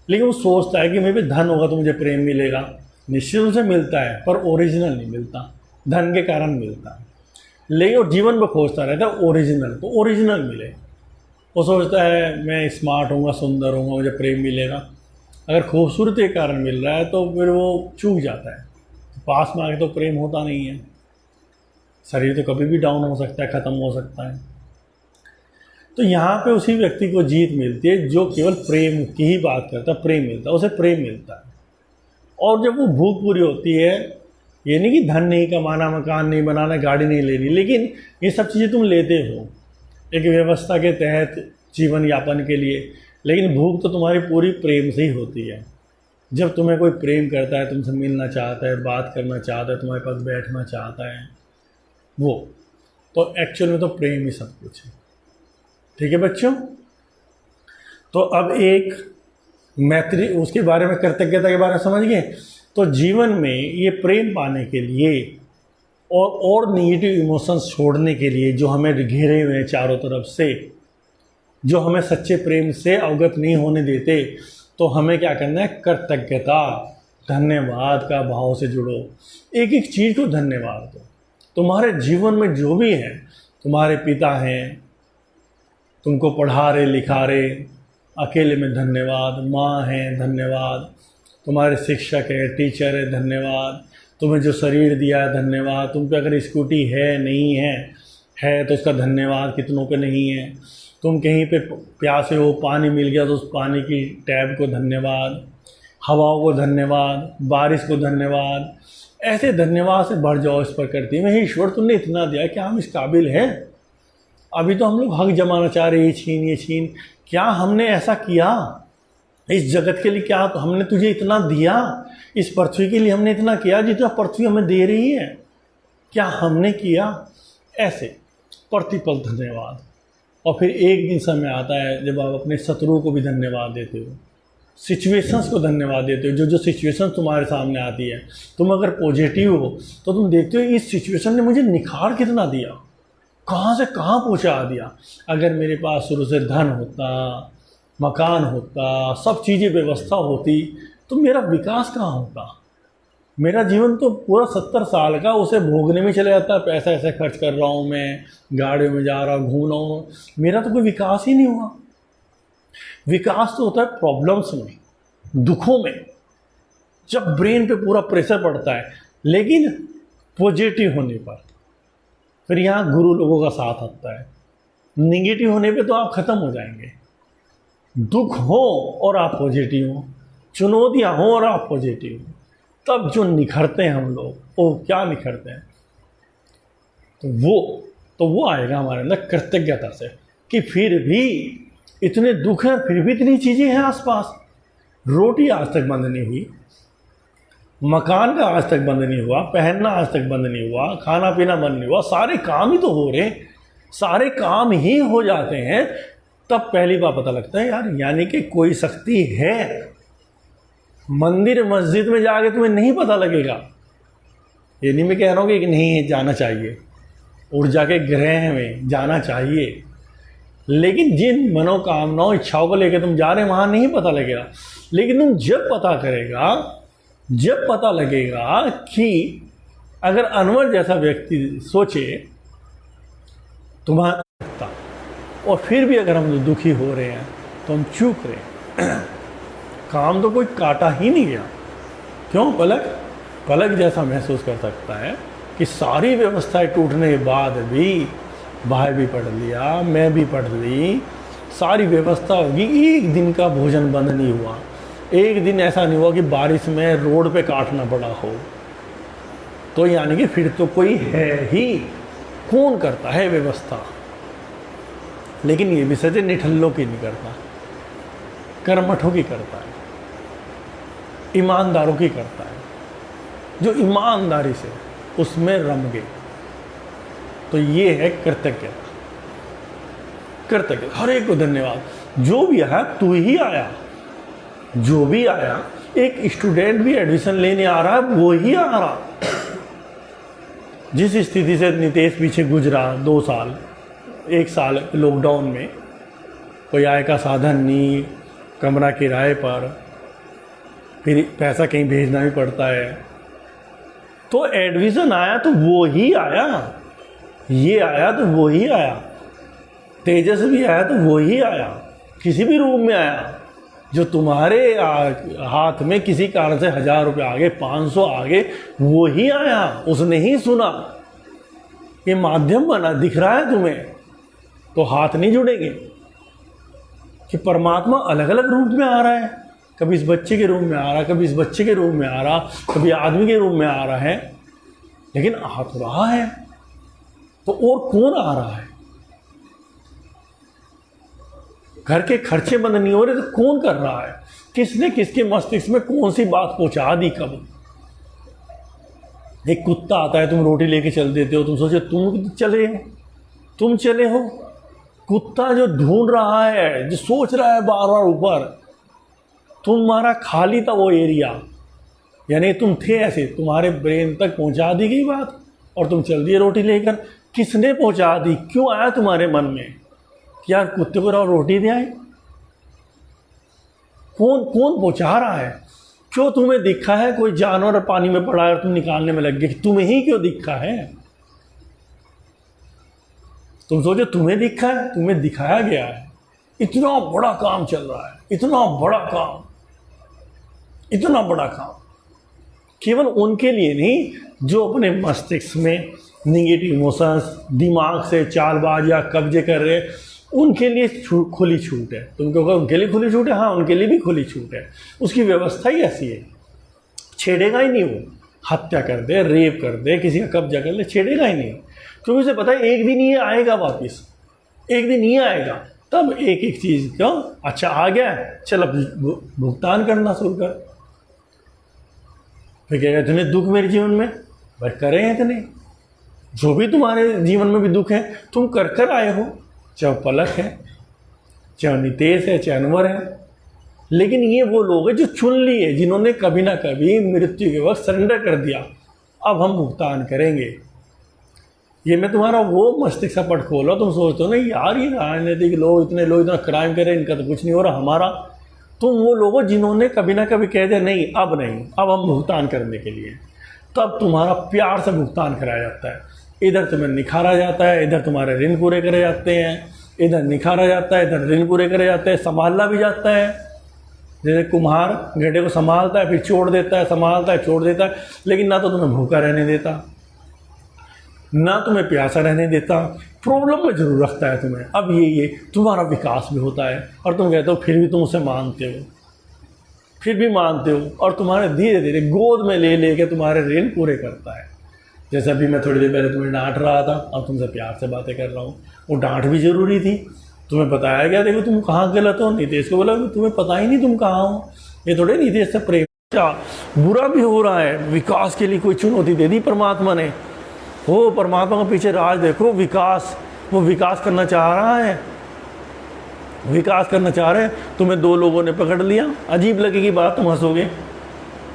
लेकिन वो सोचता है कि मेरे पे धन होगा तो मुझे प्रेम मिलेगा। निश्चित रूप से मिलता है, पर ओरिजिनल नहीं मिलता, धन के कारण मिलता है। लेकिन वो जीवन में खोजता रहता है ओरिजिनल, तो ओरिजिनल मिले। वो सोचता है मैं स्मार्ट होऊंगा, सुंदर होऊंगा, मुझे प्रेम मिलेगा। अगर खूबसूरती के कारण मिल रहा है तो फिर वो चूक जाता है। पास में आके तो प्रेम होता नहीं है। शरीर तो कभी भी डाउन हो सकता है, ख़त्म हो सकता है। तो यहाँ पे उसी व्यक्ति को जीत मिलती है जो केवल प्रेम की ही बात करता है, प्रेम मिलता है, उसे प्रेम मिलता है। और जब वो भूख पूरी होती है, ये नहीं कि धन नहीं कमाना, मकान नहीं बनाना, गाड़ी नहीं लेनी, लेकिन ये सब चीज़ें तुम लेते हो एक व्यवस्था के तहत जीवन यापन के लिए, लेकिन भूख तो तुम्हारी पूरी प्रेम से ही होती है। जब तुम्हें कोई प्रेम करता है, तुमसे मिलना चाहता है, बात करना चाहता है, तुम्हारे पास बैठना चाहता है, वो तो एक्चुअल में तो प्रेम ही सब कुछ है। ठीक है बच्चों, तो अब एक मैत्री, उसके बारे में, कृतज्ञता के बारे में समझ गए। तो जीवन में ये प्रेम पाने के लिए और नेगेटिव इमोशंस छोड़ने के लिए जो हमें घेरे हुए हैं चारों तरफ से, जो हमें सच्चे प्रेम से अवगत नहीं होने देते, तो हमें क्या करना है? कृतज्ञता, धन्यवाद का भाव से जुड़ो। एक एक चीज़ को धन्यवाद दो। तुम्हारे जीवन में जो भी है, तुम्हारे पिता हैं, तुमको पढ़ा रहे लिखा रहे, अकेले में धन्यवाद, माँ है धन्यवाद, तुम्हारे शिक्षक है, टीचर है धन्यवाद, तुम्हें जो शरीर दिया है धन्यवाद, तुम पे अगर स्कूटी है नहीं है तो उसका धन्यवाद कितनों पे नहीं है, तुम कहीं पे प्यासे हो, पानी मिल गया तो उस पानी की टैब को धन्यवाद, हवाओं को धन्यवाद, बारिश को धन्यवाद। ऐसे धन्यवाद से बढ़ जाओ इस प्रकृति में। हे ईश्वर, तुमने इतना दिया, क्या हम इस काबिल हैं? अभी तो हम लोग हक जमाना चाह रहे, ये छीन। क्या हमने ऐसा किया इस जगत के लिए? क्या तो हमने तुझे इतना दिया, इस पृथ्वी के लिए हमने इतना किया जितना पृथ्वी हमें दे रही है? क्या हमने किया? ऐसे प्रतिपल धन्यवाद। और फिर एक दिन समय आता है जब आप अपने शत्रुओं को भी धन्यवाद देते हो, सिचुएशंस को धन्यवाद देते हो। जो सिचुएशंस तुम्हारे सामने आती है, तुम अगर पॉजिटिव हो तो तुम देखते हो इस सिचुएशन ने मुझे निखार कितना दिया, कहाँ से कहाँ पहुँचा दिया। अगर मेरे पास शुरू से धन होता, मकान होता, सब चीज़ें व्यवस्था होती, तो मेरा विकास कहाँ होता? मेरा जीवन तो पूरा 70 साल का उसे भोगने में चले जाता है। पैसा ऐसे खर्च कर रहा हूँ, मैं गाड़ियों में जा रहा हूँ, घूम रहा हूँ, मेरा तो कोई विकास ही नहीं हुआ। विकास तो होता है प्रॉब्लम्स में, दुखों में, जब ब्रेन पे पूरा प्रेशर पड़ता है। लेकिन पॉजिटिव होने पर फिर यहाँ गुरु लोगों का साथ आता है। निगेटिव होने पे तो आप ख़त्म हो जाएंगे। दुख हो और आप पॉजिटिव हो, चुनौतियाँ हो और आप पॉजिटिव हो, तब जो निखरते हैं हम लोग, वो क्या निखरते हैं? तो वो आएगा हमारे अंदर कृतज्ञता से कि फिर भी इतने दुख हैं, फिर भी इतनी चीज़ें हैं आसपास। रोटी आज तक बंद नहीं हुई, मकान का आज तक बंद नहीं हुआ, पहनना आज तक बंद नहीं हुआ, खाना पीना बंद नहीं हुआ, सारे काम ही तो हो रहे, सारे काम ही हो जाते हैं। तब पहली बार पता लगता है यार, यानी कि कोई शक्ति है। मंदिर मस्जिद में जाके तुम्हें नहीं पता लगेगा। ये नहीं मैं कह रहा हूँ कि नहीं जाना चाहिए, ऊर्जा के ग्रह में जाना चाहिए, लेकिन जिन मनोकामनाओं इच्छाओं को लेकर तुम जा रहे हैं वहाँ नहीं पता लगेगा। लेकिन तुम जब पता लगेगा कि अगर अनवर जैसा व्यक्ति सोचे तुम्हारा, और फिर भी अगर हम दुखी हो रहे हैं तो हम चूक रहे हैं। काम तो कोई काटा ही नहीं गया। क्यों? पलक जैसा महसूस कर सकता है कि सारी व्यवस्थाएं टूटने के बाद भी भाई भी पढ़ लिया, मैं भी पढ़ ली, सारी व्यवस्था होगी, एक दिन का भोजन बंद नहीं हुआ, एक दिन ऐसा नहीं हुआ कि बारिश में रोड पे काटना पड़ा हो। तो यानी कि फिर तो कोई है ही, कौन करता है व्यवस्था। लेकिन ये भी सच है, निठल्लों की नहीं करता, कर्मठों की करता है, ईमानदारों की करता है, जो ईमानदारी से उसमें रम गए। तो ये है कृतज्ञता। कृतज्ञता, हर एक को धन्यवाद। जो भी आया तू ही आया, जो भी आया, एक स्टूडेंट भी एडमिशन लेने आ रहा है वो ही आ रहा। जिस स्थिति से नितेश पीछे गुजरा 2 साल 1 साल लॉकडाउन में, कोई आय का साधन नहीं, कमरा किराए पर, फिर पैसा कहीं भेजना भी पड़ता है, तो एडमिशन आया तो वो ही आया, ये आया तो वो ही आया, तेजस भी आया तो वो ही आया, किसी भी रूप में आया। जो तुम्हारे हाथ में किसी कारण से 1000 रुपये आ गए, 500 आ गए, वो ही आया, उसने ही सुना। ये माध्यम बना, दिख रहा है तुम्हें, तो हाथ नहीं जुड़ेंगे कि परमात्मा अलग अलग रूप में आ रहा है। कभी इस बच्चे के रूप में आ रहा, कभी इस बच्चे के रूप में आ रहा, कभी आदमी के रूप में आ रहा है, लेकिन आ तो रहा है। तो और कौन आ रहा है? घर के खर्चे बंद नहीं हो रहे तो कौन कर रहा है? किसने किसके मस्तिष्क में कौन सी बात पहुंचा दी कब? एक कुत्ता आता है, तुम रोटी लेके चल देते हो, तुम सोचो तुम चले हो। कुत्ता जो ढूंढ रहा है, जो सोच रहा है बार बार ऊपर, तुम्हारा खाली था वो एरिया, यानी तुम थे ऐसे, तुम्हारे ब्रेन तक पहुंचा दी गई बात और तुम चल दिए रोटी लेकर। किसने पहुंचा दी? क्यों आया तुम्हारे मन में कि यार कुत्ते को रोटी दे आए? कौन पहुंचा रहा है? क्यों तुम्हें दिखा है कोई जानवर पानी में पड़ा है और तुम निकालने में लग गए? तुम्हें ही क्यों दिखा है? तुम सोचो तुम्हें दिखा है, तुम्हें दिखाया गया है। इतना बड़ा काम चल रहा है, इतना बड़ा काम, इतना बड़ा काम, केवल उनके लिए नहीं जो अपने मस्तिष्क में निगेटिव इमोशंस, दिमाग से चालबाज या कब्जे कर रहे, उनके लिए खुली छूट है। तुम कहोगे उनके लिए खुली छूट है? हाँ, उनके लिए भी खुली छूट है। उसकी व्यवस्था ही ऐसी है, छेड़ेगा ही नहीं वो। हत्या कर दे, रेप कर दे, किसी का कब्जा कर ले, छेड़ेगा ही नहीं, क्योंकि उसे पता है एक दिन ये आएगा वापिस, एक दिन ये आएगा। तब एक एक चीज़ का अच्छा आ गया, चल अब भुगतान करना शुरू कर। फिर कहेगा इतने दुख मेरे जीवन में, भाई करे हैं इतने, जो भी तुम्हारे जीवन में भी दुख है तुम कर कर आए हो, चाहे पलक है, चाहे नितेश है, चाहे अनवर है। लेकिन ये वो लोग हैं जो चुन लिए, जिन्होंने कभी ना कभी मृत्यु के वक्त सरेंडर कर दिया, अब हम भुगतान करेंगे। ये मैं तुम्हारा वो मस्तिष्क का पट खोला, तुम सोचते हो ना यार ये राजनीतिक लोग इतना क्राइम करें, इनका तो कुछ नहीं हो रहा, हमारा। तुम वो लोग हो जिन्होंने कभी ना कभी कह दिया नहीं, अब हम भुगतान करने के लिए। तब तुम्हारा प्यार से भुगतान कराया जाता है। इधर तुम्हें निखारा जाता है, इधर तुम्हारे ऋण पूरे करे जाते हैं, इधर निखारा जाता है, इधर ऋण पूरे करे जाते हैं, संभालना भी जाता है। जैसे कुम्हार घड़े को संभालता है, फिर छोड़ देता है, संभालता है, छोड़ देता है, लेकिन ना तो तुम्हें भूखा रहने देता, ना तुम्हें प्यासा रहने देता, प्रॉब्लम में जरूर रखता है तुम्हें। अब ये तुम्हारा विकास भी होता है और तुम कहते हो फिर भी तुम उसे मानते हो, फिर भी मानते हो, और तुम्हारे धीरे धीरे गोद में ले लेके तुम्हारे ऋण पूरे करता है। जैसे अभी मैं थोड़ी देर पहले तुम्हें डांट रहा था, अब तुमसे प्यार से बातें कर रहा हूँ। वो डांट भी ज़रूरी थी, तुम्हें बताया गया देखो तुम कहाँ गलत हो। नितेश को बोला तुम्हें पता ही नहीं तुम कहाँ हो, ये थोड़े नितेश से प्रेम बुरा भी हो रहा है। विकास के लिए कोई चुनौती दे दी परमात्मा ने। हो परमात्मा के पीछे राज देखो, विकास, वो विकास करना चाह रहा है, विकास करना चाह रहे हैं। तुम्हें 2 लोगों ने पकड़ लिया, अजीब लगेगी बात, तुम हंसोगे,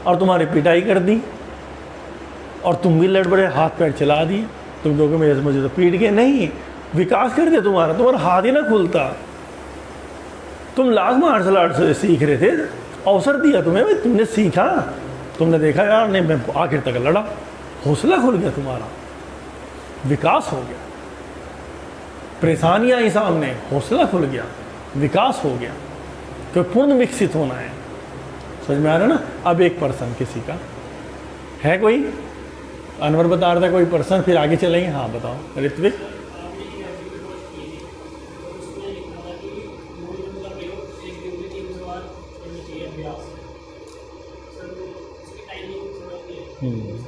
और तुम्हारी पिटाई कर दी और तुम भी लड़ बड़े, हाथ पैर चला दिए। तुम कहोगे मुझे तो पीट के नहीं, विकास कर दिया तुम्हारा हाथ ही ना खुलता। तुम लाख मार्शल आर्ट से सीख रहे थे, अवसर दिया तुम्हें, भाई तुमने सीखा, तुमने देखा यार नहीं मैं आखिर तक लड़ा, हौसला खुल गया तुम्हारा, विकास हो गया। परेशानियां आई सामने, हौसला खुल गया, विकास हो गया। तो पूर्ण विकसित होना है, समझ में आ रहा है ना। अब एक पर्सन किसी का है, कोई अनवर बता रहा था कोई पर्सन, फिर आगे चलेंगे। हाँ बताओ ऋत्विक।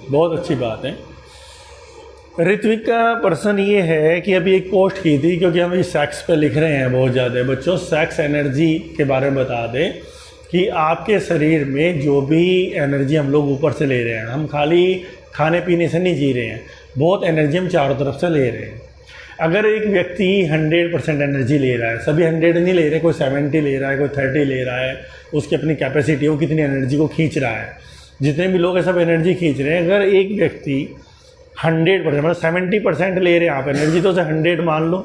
बहुत अच्छी बात है। ऋत्विक का पर्सन ये है कि अभी एक पोस्ट की थी, क्योंकि हम इस सेक्स पे लिख रहे हैं बहुत ज़्यादा बच्चों, सेक्स एनर्जी के बारे में बता दें कि आपके शरीर में जो भी एनर्जी हम लोग ऊपर से ले रहे हैं, हम खाली खाने पीने से नहीं जी रहे हैं, बहुत एनर्जी हम चारों तरफ से ले रहे हैं। अगर एक व्यक्ति 100% एनर्जी ले रहा है, सभी 100 नहीं ले रहे, कोई 70 ले रहा है, कोई 30 ले रहा है, उसकी अपनी कैपेसिटी, वो कितनी एनर्जी को खींच रहा है, जितने भी लोग सब एनर्जी खींच रहे हैं। अगर एक व्यक्ति 100% मतलब 70% ले रहे हैं आप एनर्जी, तो उसे 100 मान लो,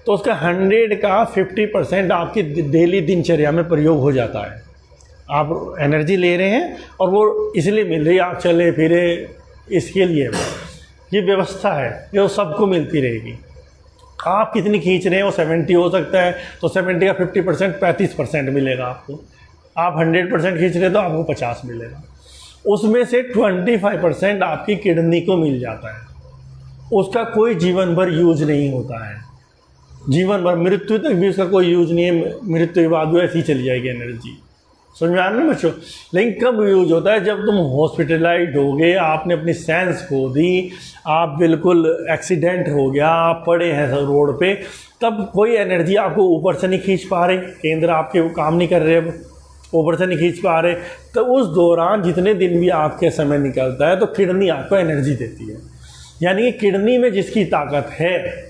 तो उसका 100 का 50% आपकी डेली दिनचर्या में प्रयोग हो जाता है। आप एनर्जी ले रहे हैं और वो इसलिए मिल रही है, आप चले फिरे इसके लिए, ये व्यवस्था है जो सबको मिलती रहेगी। आप कितनी खींच रहे हैं, वो 70 हो सकता है, तो 70 का 50% 35% मिलेगा आपको। आप 100% खींच रहे हैं तो आपको 50 मिलेगा। उसमें से 25% आपकी किडनी को मिल जाता है, उसका कोई जीवन भर यूज नहीं होता है, जीवन भर मृत्यु तक भी उसका कोई यूज नहीं है। मृत्यु के बाद वो ऐसी चली जाएगी एनर्जी। समझ में आ रहा है बच्चों? लेकिन कब यूज होता है? जब तुम हॉस्पिटलाइज हो गए, आपने अपनी सेंस खो दी, आप बिल्कुल एक्सीडेंट हो गया, आप पड़े हैं सब रोड पे, तब कोई एनर्जी आपको ऊपर से नहीं खींच पा रहे, केंद्र आपके वो काम नहीं कर रहे, अब ऊपर से नहीं खींच पा रहे, तो उस दौरान जितने दिन भी आपके समय निकलता है तो किडनी आपको एनर्जी देती है। यानी कि किडनी में जिसकी ताकत है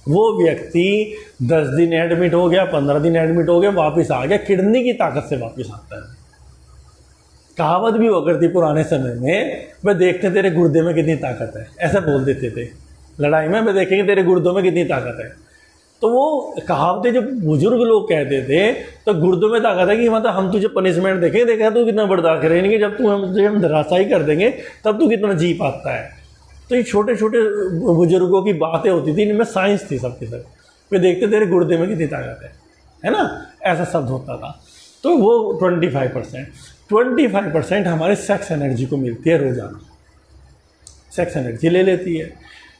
वो व्यक्ति 10 दिन एडमिट हो गया, 15 दिन एडमिट हो गया, वापस आ गया, किडनी की ताकत से वापस आता है। कहावत भी हुआ करती पुराने समय में, वह देखते तेरे गुर्दे में कितनी ताकत है, ऐसा बोल देते थे लड़ाई में, वह देखेंगे तेरे गुर्दों में कितनी ताकत है। तो वो कहावतें जो बुजुर्ग लोग कहते थे, तो गुर्दों में ताकत है कि मतलब हम तुझे पनिशमेंट देखेंगे, देखा तू कितना बर्दाश्त करेंगे, जब तू हम धराशायी कर देंगे तब तू कितना जी पाता है। तो ये छोटे छोटे बुजुर्गों की बातें होती थी, इनमें साइंस थी सबके सब। वे देखते तेरे गुर्दे में कितनी ताकत है ना, ऐसा शब्द होता था। तो वो 25% हमारे सेक्स एनर्जी को मिलती है रोजाना, सेक्स एनर्जी ले लेती है।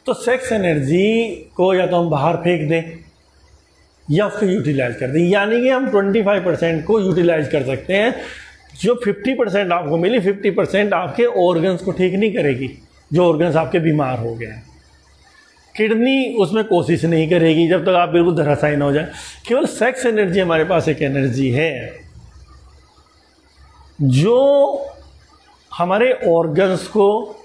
तो सेक्स एनर्जी को या तो हम बाहर फेंक दें या उसको यूटिलाइज कर दें, यानी कि हम 25% को यूटिलाइज कर सकते हैं। जो 50% आपको मिली, 50% आपके ऑर्गन्स को ठीक नहीं करेगी, जो ऑर्गन्स आपके बीमार हो गए हैं। किडनी उसमें कोशिश नहीं करेगी जब तक आप बिल्कुल धराशायी ना हो जाए। केवल सेक्स एनर्जी हमारे पास एक एनर्जी है जो हमारे ऑर्गन्स को,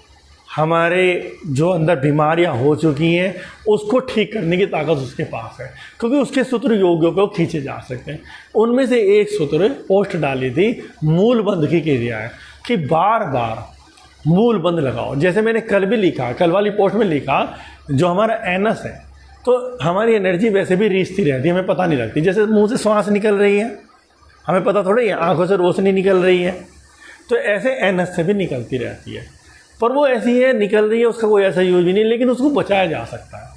हमारे जो अंदर बीमारियां हो चुकी हैं उसको ठीक करने की ताकत उसके पास है, क्योंकि उसके सूत्र योगियों को खींचे जा सकते हैं। उनमें से एक सूत्र पोस्ट डाली थी, मूल बंध की क्रिया है कि बार बार मूल बंध लगाओ। जैसे मैंने कल भी लिखा, कल वाली पोस्ट में लिखा, जो हमारा एनस है, तो हमारी एनर्जी वैसे भी रिश्ती रहती है, हमें पता नहीं लगती। जैसे मुंह से श्वास निकल रही है, हमें पता थोड़ी है, आंखों से रोशनी निकल रही है, तो ऐसे एनस से भी निकलती रहती है। पर वो ऐसी है, निकल रही है, उसका कोई ऐसा यूज भी नहीं, लेकिन उसको बचाया जा सकता है।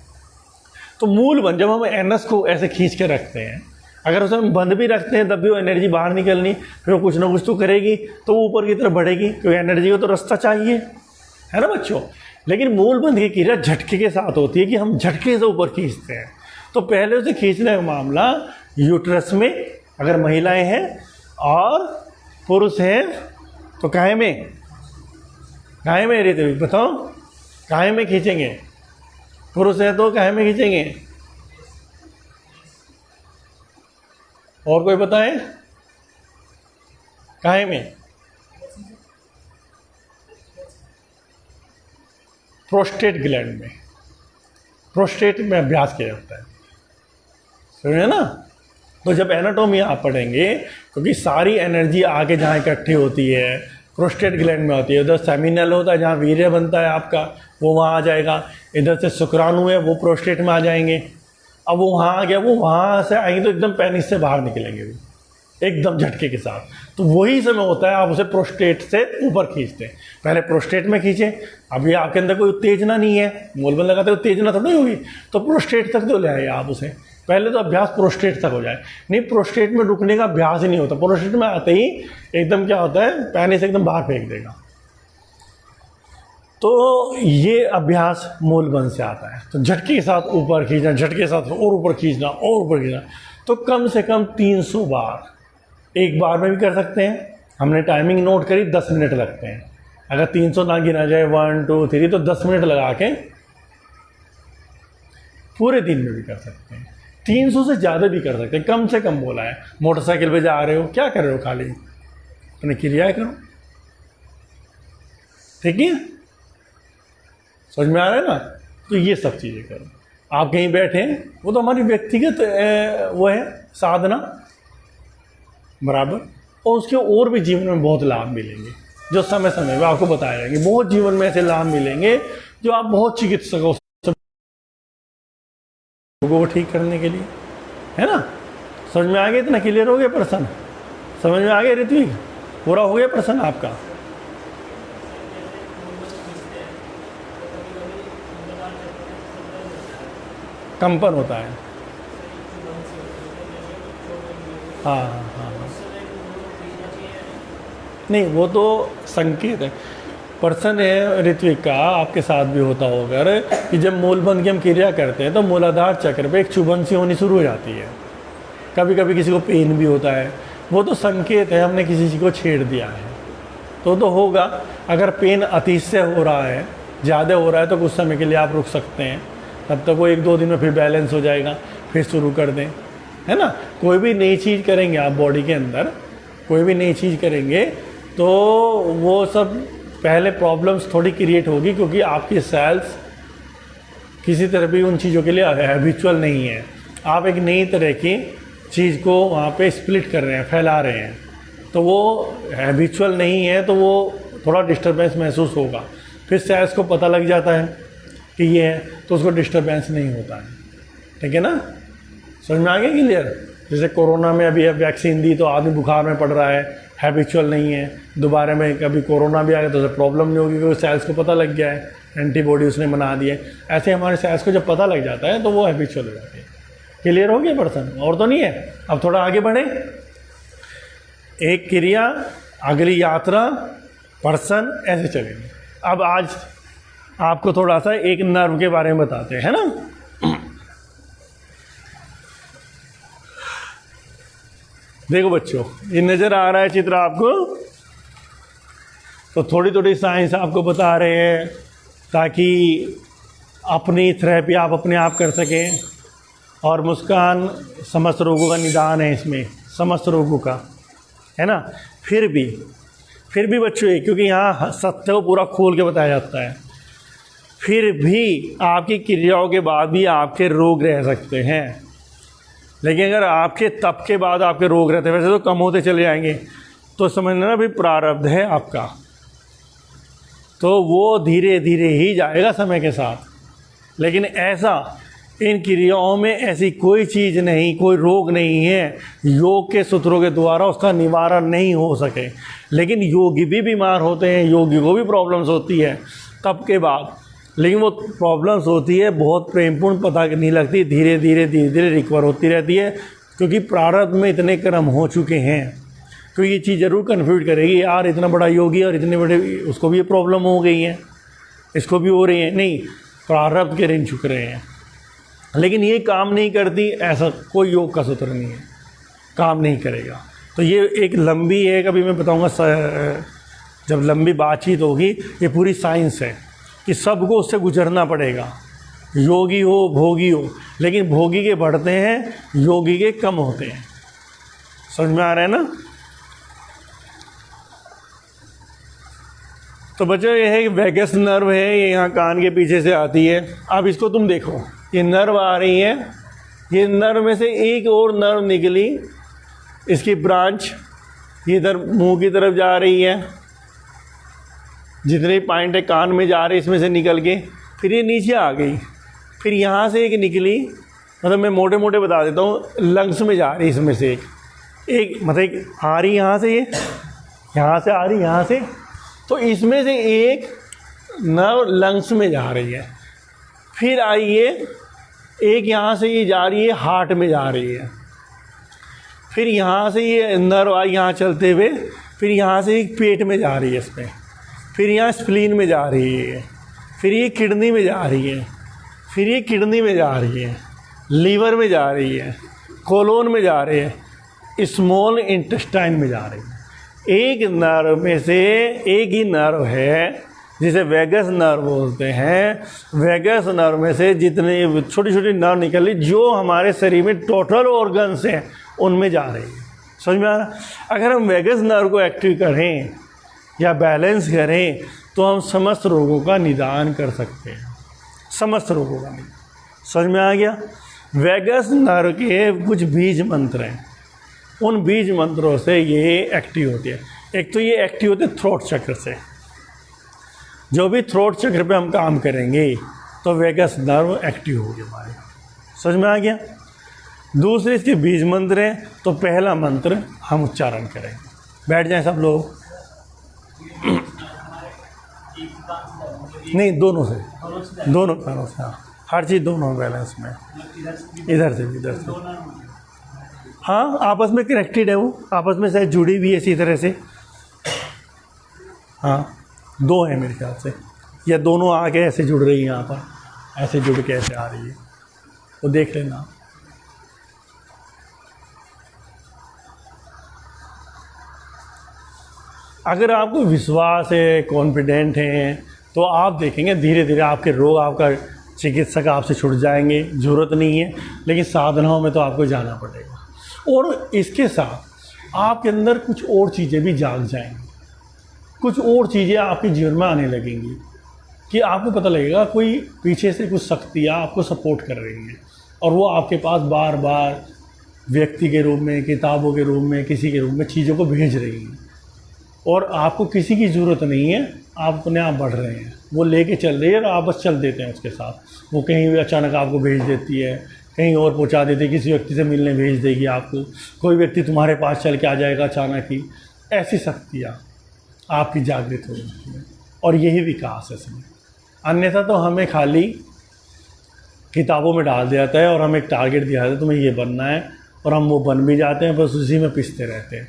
तो मूल बंध, जब हम एनस को ऐसे खींच के रखते हैं, अगर उसे हम बंद भी रखते हैं तब भी वो एनर्जी बाहर निकलनी, फिर वो कुछ ना कुछ तो करेगी, तो वो ऊपर की तरफ बढ़ेगी, क्योंकि एनर्जी को तो रास्ता चाहिए, है ना बच्चों। लेकिन मूल बंध की क्रिया झटके के साथ होती है कि हम झटके से ऊपर खींचते हैं। तो पहले उसे खींचने का मामला यूट्रस में, अगर महिलाएं हैं, और पुरुष हैं तो काहे में, काहे में रहते, बताओ काहे में खींचेंगे? पुरुष है तो काहे में खींचेंगे? और कोई बताए? काहे में? प्रोस्टेट ग्लैंड में, प्रोस्टेट में अभ्यास किया जाता है, सुनिए ना। तो जब एनाटॉमी आप पढ़ेंगे, क्योंकि सारी एनर्जी आके जहाँ इकट्ठी होती है प्रोस्टेट ग्लैंड में होती है। उधर सेमिनल होता है जहाँ वीर्य बनता है आपका, वो वहाँ आ जाएगा। इधर से शुक्राणु है, वो प्रोस्टेट में आ जाएंगे। अब वो वहाँ आ गया, वो वहाँ से आएंगे तो एकदम पेनिस से बाहर निकलेंगे भी, एकदम झटके के साथ। तो वही समय होता है, आप उसे प्रोस्टेट से ऊपर खींचते हैं। पहले प्रोस्टेट में खींचे, अभी आपके अंदर कोई उत्तेजना नहीं है, मूलबंध लगाते उत्तेजना तो नहीं होगी, तो प्रोस्टेट तक तो ले आए आप उसे। पहले तो अभ्यास प्रोस्टेट तक हो जाए। नहीं, प्रोस्टेट में रुकने का अभ्यास ही नहीं होता। प्रोस्टेट में आते ही एकदम क्या होता है, पेनिस एकदम बाहर फेंक देगा। तो ये अभ्यास मूलबंध से आता है। तो झटके के साथ ऊपर खींचना, झटके के साथ और ऊपर खींचना और ऊपर खींचना, तो कम से कम 300 बार एक बार में भी कर सकते हैं। हमने टाइमिंग नोट करी, 10 मिनट लगते हैं। अगर 300 ना गिना जाए 1 2 3 तो 10 मिनट लगा के पूरे दिन में भी कर सकते हैं। 300 से ज़्यादा भी कर सकते हैं, कम से कम बोला है। मोटरसाइकिल पे जा रहे हो, क्या कर रहे हो, खाली अपनी क्रियाएं करो, ठीक है, समझ में आ रहा है ना। तो ये सब चीज़ें करो। आप कहीं बैठे हैं, वो तो हमारी व्यक्तिगत वो है साधना बराबर, और उसके और भी जीवन में बहुत लाभ मिलेंगे जो समय समय में आपको बताया जाएंगे। बहुत जीवन में ऐसे लाभ मिलेंगे जो आप बहुत चिकित्सकों को ठीक करने के लिए, है ना। समझ में आ गया, इतना क्लियर हो गया प्रश्न, समझ में आ गया ऋत्विक, पूरा हो गया प्रश्न आपका। कंपन होता है, हाँ। नहीं, वो तो संकेत है। पर्सन है ऋत्विक का, आपके साथ भी होता होगा कि जब मूलबंध की हम क्रिया करते हैं तो मूलाधार चक्र पे एक चुभन सी होनी शुरू हो जाती है। कभी कभी किसी को पेन भी होता है, वो तो संकेत है हमने किसी चीज़ को छेड़ दिया है, तो होगा। अगर पेन अतिशय हो रहा है, ज़्यादा हो रहा है, तो कुछ समय के लिए आप रुक सकते हैं, तब तक वो 1-2 दिन में फिर बैलेंस हो जाएगा, फिर शुरू कर दें, है ना। कोई भी नई चीज़ करेंगे आप बॉडी के अंदर, कोई भी नई चीज़ करेंगे तो वो सब पहले प्रॉब्लम्स थोड़ी क्रिएट होगी, क्योंकि आपकी सेल्स किसी तरह भी उन चीज़ों के लिए हैबिचुअल नहीं है। आप एक नई तरह की चीज़ को वहाँ पे स्प्लिट कर रहे हैं, फैला रहे हैं, तो वो हैबिचुअल नहीं है, तो वो थोड़ा डिस्टर्बेंस महसूस होगा। फिर सेल्स को पता लग जाता है कि ये है, तो उसको डिस्टर्बेंस नहीं होता है, ठीक है ना। समझ में आ गया क्लियर। जैसे कोरोना में अभी वैक्सीन दी तो आदमी बुखार में पड़ रहा है, हैबिचुअल नहीं है, दोबारा में कभी कोरोना भी आ गया तो उसे प्रॉब्लम नहीं होगी, क्योंकि सेल्स को पता लग गया है, एंटीबॉडी उसने बना दी है। ऐसे हमारे सेल्स को जब पता लग जाता है तो वो हैबिचुअल हो जाती है। क्लियर हो गया पर्सन, और तो नहीं है। अब थोड़ा आगे बढ़े, एक क्रिया, अगली यात्रा, पर्सन, ऐसे चलेंगे। अब आज आपको थोड़ा सा एक नर्व के बारे में बताते हैं, है ना। देखो बच्चों, ये नज़र आ रहा है चित्र आपको, तो थोड़ी थोड़ी साइंस आपको बता रहे हैं ताकि अपनी थेरेपी आप अपने आप कर सकें। और मुस्कान समस्त रोगों का निदान है इसमें, समस्त रोगों का, है ना। फिर भी बच्चों, क्योंकि यहाँ सत्य को पूरा खोल के बताया जाता है, फिर भी आपकी क्रियाओं के बाद भी आपके रोग रह सकते हैं। लेकिन अगर आपके तप के बाद आपके रोग रहते हैं, वैसे तो कम होते चले जाएंगे, तो समझना ना, भी प्रारब्ध है आपका, तो वो धीरे धीरे ही जाएगा समय के साथ। लेकिन ऐसा इन क्रियाओं में ऐसी कोई चीज़ नहीं, कोई रोग नहीं है योग के सूत्रों के द्वारा उसका निवारण नहीं हो सके। लेकिन योगी भी बीमार होते हैं, योगी को भी प्रॉब्लम्स होती है तप के बाद, लेकिन वो प्रॉब्लम्स होती है बहुत प्रेमपूर्ण, पता नहीं लगती, धीरे धीरे रिकवर होती रहती है, क्योंकि प्रारब्ध में इतने कर्म हो चुके हैं। तो ये चीज़ ज़रूर कन्फ्यूज करेगी, यार इतना बड़ा योगी और इतने बड़े, उसको भी ये प्रॉब्लम हो गई है, इसको भी हो रही है। नहीं, प्रारब्ध के ऋण चुक रहे हैं, लेकिन ये काम नहीं करती, ऐसा कोई योग का सूत्र नहीं है, काम नहीं करेगा। तो ये एक लंबी है, कभी मैं बताऊँगा जब लंबी बातचीत होगी, ये पूरी साइंस है कि सबको उससे गुजरना पड़ेगा, योगी हो भोगी हो। लेकिन भोगी के बढ़ते हैं, योगी के कम होते हैं। समझ में आ रहा है ना। तो बच्चों, ये है कि वैगस नर्व है, ये यहाँ कान के पीछे से आती है। अब इसको तुम देखो, ये नर्व आ रही है, ये नर्व में से एक और नर्व निकली, इसकी ब्रांच ये इधर मुंह की तरफ जा रही है, जितने पॉइंट है कान में जा रहे इसमें से निकल के, फिर ये नीचे आ गई, फिर यहाँ से एक निकली, मतलब मैं मोटे मोटे बता देता हूँ, लंग्स में जा रही इसमें से एक मतलब आ रही यहाँ से, ये यहाँ से आ रही, यहाँ से, तो इसमें से एक नर्व लंग्स में जा रही है। फिर आइए, एक यहाँ से ये जा रही है हार्ट में जा रही है, फिर यहाँ से ये नर्व आई यहाँ चलते हुए, फिर यहाँ से एक पेट में जा रही है इसमें, फिर यहाँ स्प्लीन में जा रही है, फिर ये किडनी में जा रही है, फिर ये किडनी में जा रही है, लीवर में जा रही है, कोलोन में जा रही है, स्मॉल इंटेस्टाइन में जा रही है। एक नर्व में से एक ही नर्व है जिसे वेगस नर्व बोलते हैं। वेगस नर्व में से जितने छोटी छोटी नर्व निकली जो हमारे शरीर में टोटल ऑर्गन्स हैं उनमें जा रही है। समझ में आ रहा? अगर हम वेगस नर्व को एक्टिव करें या बैलेंस करें तो हम समस्त रोगों का निदान कर सकते हैं, समस्त रोगों का निदान। समझ में आ गया? वेगस नर्व के कुछ बीज मंत्र हैं, उन बीज मंत्रों से ये एक्टिव होती है। एक तो ये एक्टिव होते हैं थ्रोट चक्र से, जो भी थ्रोट चक्र पे हम काम करेंगे तो वेगस नर्व एक्टिव होगी हमारे। समझ में आ गया? दूसरे इसके बीज मंत्र हैं, तो पहला मंत्र हम उच्चारण करेंगे। बैठ जाएं सब लोग। नहीं, दोनों से, दोनों कानों से, हाँ, हर चीज़ दोनों बैलेंस में, इधर से इधर से, हाँ, आपस में कनेक्टेड है, वो आपस में शायद जुड़ी भी है इसी तरह से। हाँ, दो है मेरे ख्याल से, या दोनों आके ऐसे जुड़ रही हैं, यहाँ पर ऐसे जुड़ के ऐसे आ रही है, वो देख लेना। अगर आपको विश्वास है, कॉन्फिडेंट हैं, तो आप देखेंगे धीरे धीरे आपके रोग, आपका चिकित्सक आपसे छुट जाएंगे, ज़रूरत नहीं है, लेकिन साधनाओं में तो आपको जाना पड़ेगा। और इसके साथ आपके अंदर कुछ और चीज़ें भी जाग जाएंगी, कुछ और चीज़ें आपके जीवन में आने लगेंगी कि आपको पता लगेगा कोई पीछे से कुछ शक्तियाँ आपको सपोर्ट कर रही हैं और वो आपके पास बार बार व्यक्ति के रूप में, किताबों के रूप में, किसी के रूप में चीज़ों को भेज रही हैं और आपको किसी की ज़रूरत नहीं है, आप अपने आप बढ़ रहे हैं, वो लेके चल रही है और आप बस चल देते हैं उसके साथ। वो कहीं भी अचानक आपको भेज देती है, कहीं और पहुंचा देती है, किसी व्यक्ति से मिलने भेज देगी आपको, कोई व्यक्ति तुम्हारे पास चल के आ जाएगा अचानक ही। ऐसी शक्तियाँ आपकी जागृत हो जाती है और यही विकास है इसमें। अन्यथा तो हमें खाली किताबों में डाल दिया जाता है और हमें एक टारगेट दिया जाता है, तुम्हें ये बनना है, और हम वो बन भी जाते हैं, बस उसी में पिसते रहते हैं।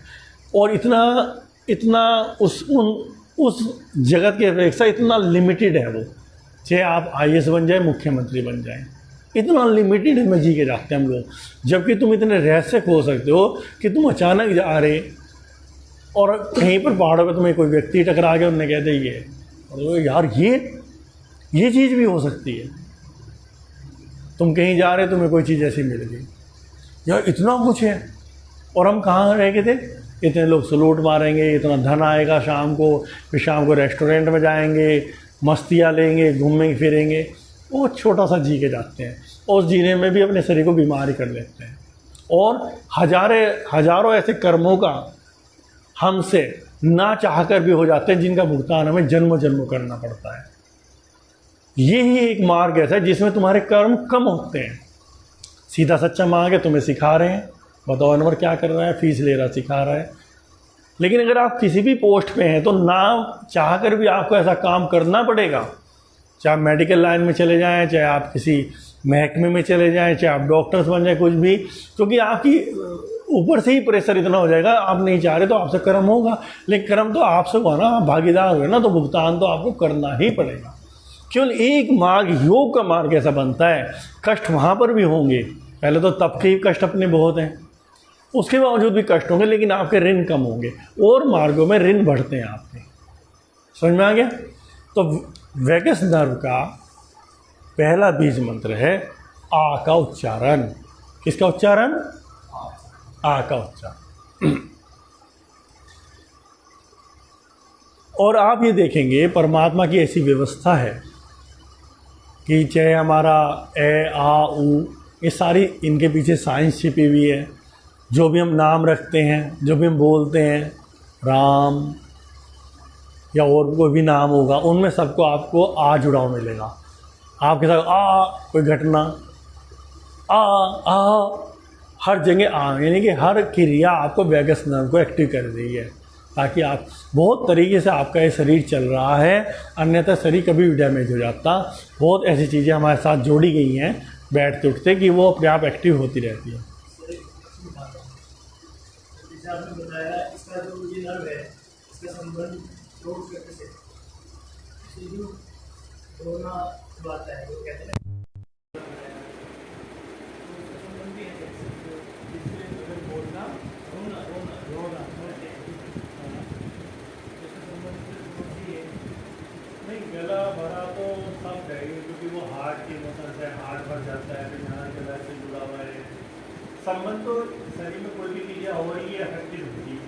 और इतना उस जगत की अपेक्षा इतना लिमिटेड है वो, चाहे आप IAS बन जाए, मुख्यमंत्री बन जाए, इतना लिमिटेड में जी के जाते हैं हम लोग। जबकि तुम इतने रहस्य खो सकते हो कि तुम अचानक जा रहे और कहीं पर पहाड़ों पे तुम्हें कोई व्यक्ति टकरा गया, उन्होंने कह दिया ये, और यार ये चीज़ भी हो सकती है। तुम कहीं जा रहे, तुम्हें कोई चीज़ ऐसी मिल गई, यार इतना कुछ है। और हम कहाँ रह गए थे, इतने लोग सलूट मारेंगे, इतना धन आएगा शाम को, फिर शाम को रेस्टोरेंट में जाएंगे, मस्तियाँ लेंगे, घूमेंगे फिरेंगे। वो छोटा सा जी के जाते हैं और उस जीने में भी अपने शरीर को बीमारी कर लेते हैं। और हजारों ऐसे कर्मों का हमसे ना चाहकर भी हो जाते हैं, जिनका भुगतान हमें जन्मों जन्मों करना पड़ता है। यही एक मार्ग ऐसा है जिसमें तुम्हारे कर्म कम होते हैं। सीधा सच्चा मार्ग है, तुम्हें सिखा रहे हैं, बताओ अनवर क्या कर रहा है, फीस ले रहा, सिखा रहा है। लेकिन अगर आप किसी भी पोस्ट पे हैं तो ना चाह कर भी आपको ऐसा काम करना पड़ेगा। चाहे आप मेडिकल लाइन में चले जाएं, चाहे आप किसी महकमे में चले जाएं, चाहे आप डॉक्टर्स बन जाएं, कुछ भी, क्योंकि आपकी ऊपर से ही प्रेशर इतना हो जाएगा। आप नहीं चाह रहे तो आपसे कर्म होगा, लेकिन कर्म तो आपसे हुआ ना, आप भागीदार हुए ना, तो भुगतान तो आपको करना ही पड़ेगा। केवल एक मार्ग, योग का मार्ग ऐसा बनता है। कष्ट वहाँ पर भी होंगे, पहले तो तब के ही कष्ट अपने बहुत हैं, उसके बावजूद भी कष्ट होंगे, लेकिन आपके ऋण कम होंगे और मार्गों में ऋण बढ़ते हैं आपके। समझ में आ गया? तो वैगस नर्व का पहला बीज मंत्र है आ का उच्चारण। किसका उच्चारण? आ का उच्चारण। और आप ये देखेंगे परमात्मा की ऐसी व्यवस्था है कि चाहे हमारा ए, आ, उ, ये सारी, इनके पीछे साइंस छिपी हुई है। जो भी हम नाम रखते हैं, जो भी हम बोलते हैं, राम या और कोई भी नाम होगा, उनमें सबको आपको आ जुड़ाव मिलेगा। आपके साथ आ कोई घटना, आ हर जगह आ, यानी कि हर क्रिया आपको वैगस नर्व को एक्टिव कर रही है, ताकि आप बहुत तरीके से आपका ये शरीर चल रहा है। अन्यथा शरीर कभी भी डैमेज हो जाता। बहुत ऐसी चीज़ें हमारे साथ जोड़ी गई हैं बैठते उठते कि वो अपने आप एक्टिव होती रहती है। आपने बताया इसका जो ये नर्व है, इसका संबंध थ्रोट चक्र से, जो रोना जो आता है वो कहते हैं नहीं, गला भरा तो सब है क्योंकि वो हार्ट की इमोशन से हार्ट भर जाता है, फिर यहाँ गला से जुड़ा हुआ है। संबंध तो शरीर में कोई भी क्रिया हो रही है अफेक्टेड होगी,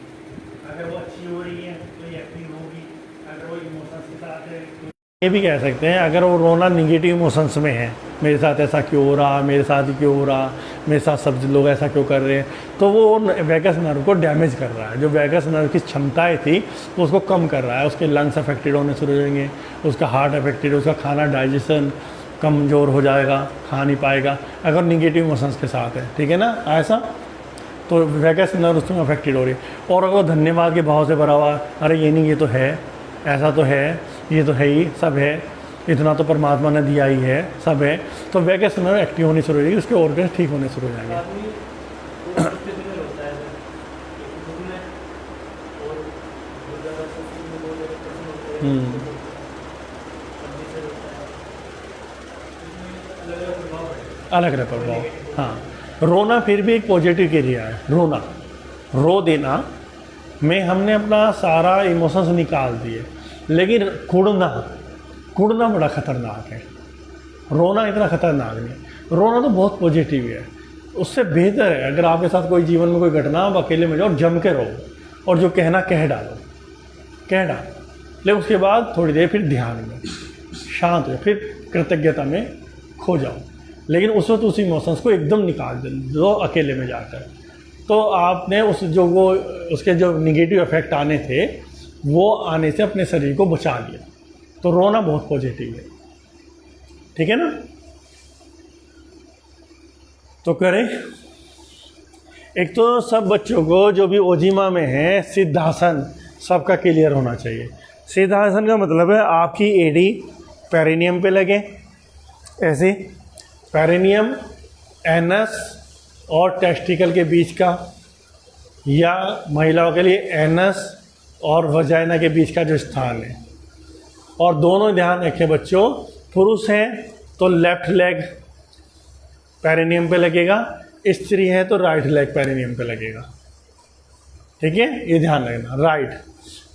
अगर वो अच्छी हो रही है तो ये एक्टिव होगी, अगर वो इमोशंस के साथ है तो ये भी कह सकते हैं अगर वो रोना निगेटिव इमोशंस में है, मेरे साथ ऐसा क्यों हो रहा, मेरे साथ ही क्यों हो रहा, मेरे साथ सब लोग ऐसा क्यों कर रहे हैं, तो वो वैगस नर्व को डैमेज कर रहा है। जो वैगस नर्व की क्षमताएं थी वो उसको कम कर रहा है, उसके लंग्स अफेक्टेड होने शुरू हो जाएंगे, उसका हार्ट अफेक्टेड, उसका खाना डाइजेशन कमज़ोर हो जाएगा, खा नहीं पाएगा अगर निगेटिव इमोशंस के साथ है, ठीक है ना। ऐसा तो वैगस नर्व उसमें अफेक्टेड हो रही है। और अगर वो धन्यवाद के भाव से भरा हुआ, अरे ये नहीं ये तो है, ऐसा तो है, ये तो है ही, सब है, इतना तो परमात्मा ने दिया ही है, सब है, तो वैगस नर्व एक्टिव होनी शुरू हो जाएगी, उसके ऑर्गन ठीक होने शुरू हो जाएंगे। आदमी वो कितने दिन होता है एक दिन में और बहुत ज़्यादा सोचने में बहुत ज़्यादा प्रश्न होते हैं तभी से होता है, इसमें अलग अलग प्रभाव है। अलग अलग प्रभाव। हाँ, रोना फिर भी एक पॉजिटिव क्रिया है। रोना, रो देना में हमने अपना सारा इमोशंस निकाल दिए, लेकिन कुड़ना बड़ा खतरनाक है। रोना इतना खतरनाक नहीं, रोना तो बहुत पॉजिटिव है। उससे बेहतर है अगर आपके साथ कोई जीवन में कोई घटना, आप अकेले में जाओ, जम के रहो और जो कहना कह डालो, लेकिन उसके बाद थोड़ी देर फिर ध्यान में शांत हो, फिर कृतज्ञता में खो जाओ, लेकिन उस वक्त उस इमोशंस को एकदम निकाल दो अकेले में जाकर। तो आपने उसके जो निगेटिव इफेक्ट आने थे वो आने से अपने शरीर को बचा लिया। तो रोना बहुत पॉजिटिव है, ठीक है ना। तो करें, एक तो सब बच्चों को जो भी ओजिमा में है सिद्धासन सबका क्लियर होना चाहिए। सिद्धासन का मतलब है आपकी एडी पेरिनियम पे लगे, ऐसे पेरिनियम एनस और टेस्टिकल के बीच का, या महिलाओं के लिए एनस और वजाइना के बीच का जो स्थान है। और दोनों ध्यान रखें बच्चों, पुरुष हैं तो लेफ्ट लेग पेरिनियम पे लगेगा, स्त्री है तो राइट लेग पेरिनियम पे लगेगा, ठीक है, ये ध्यान रखना, राइट।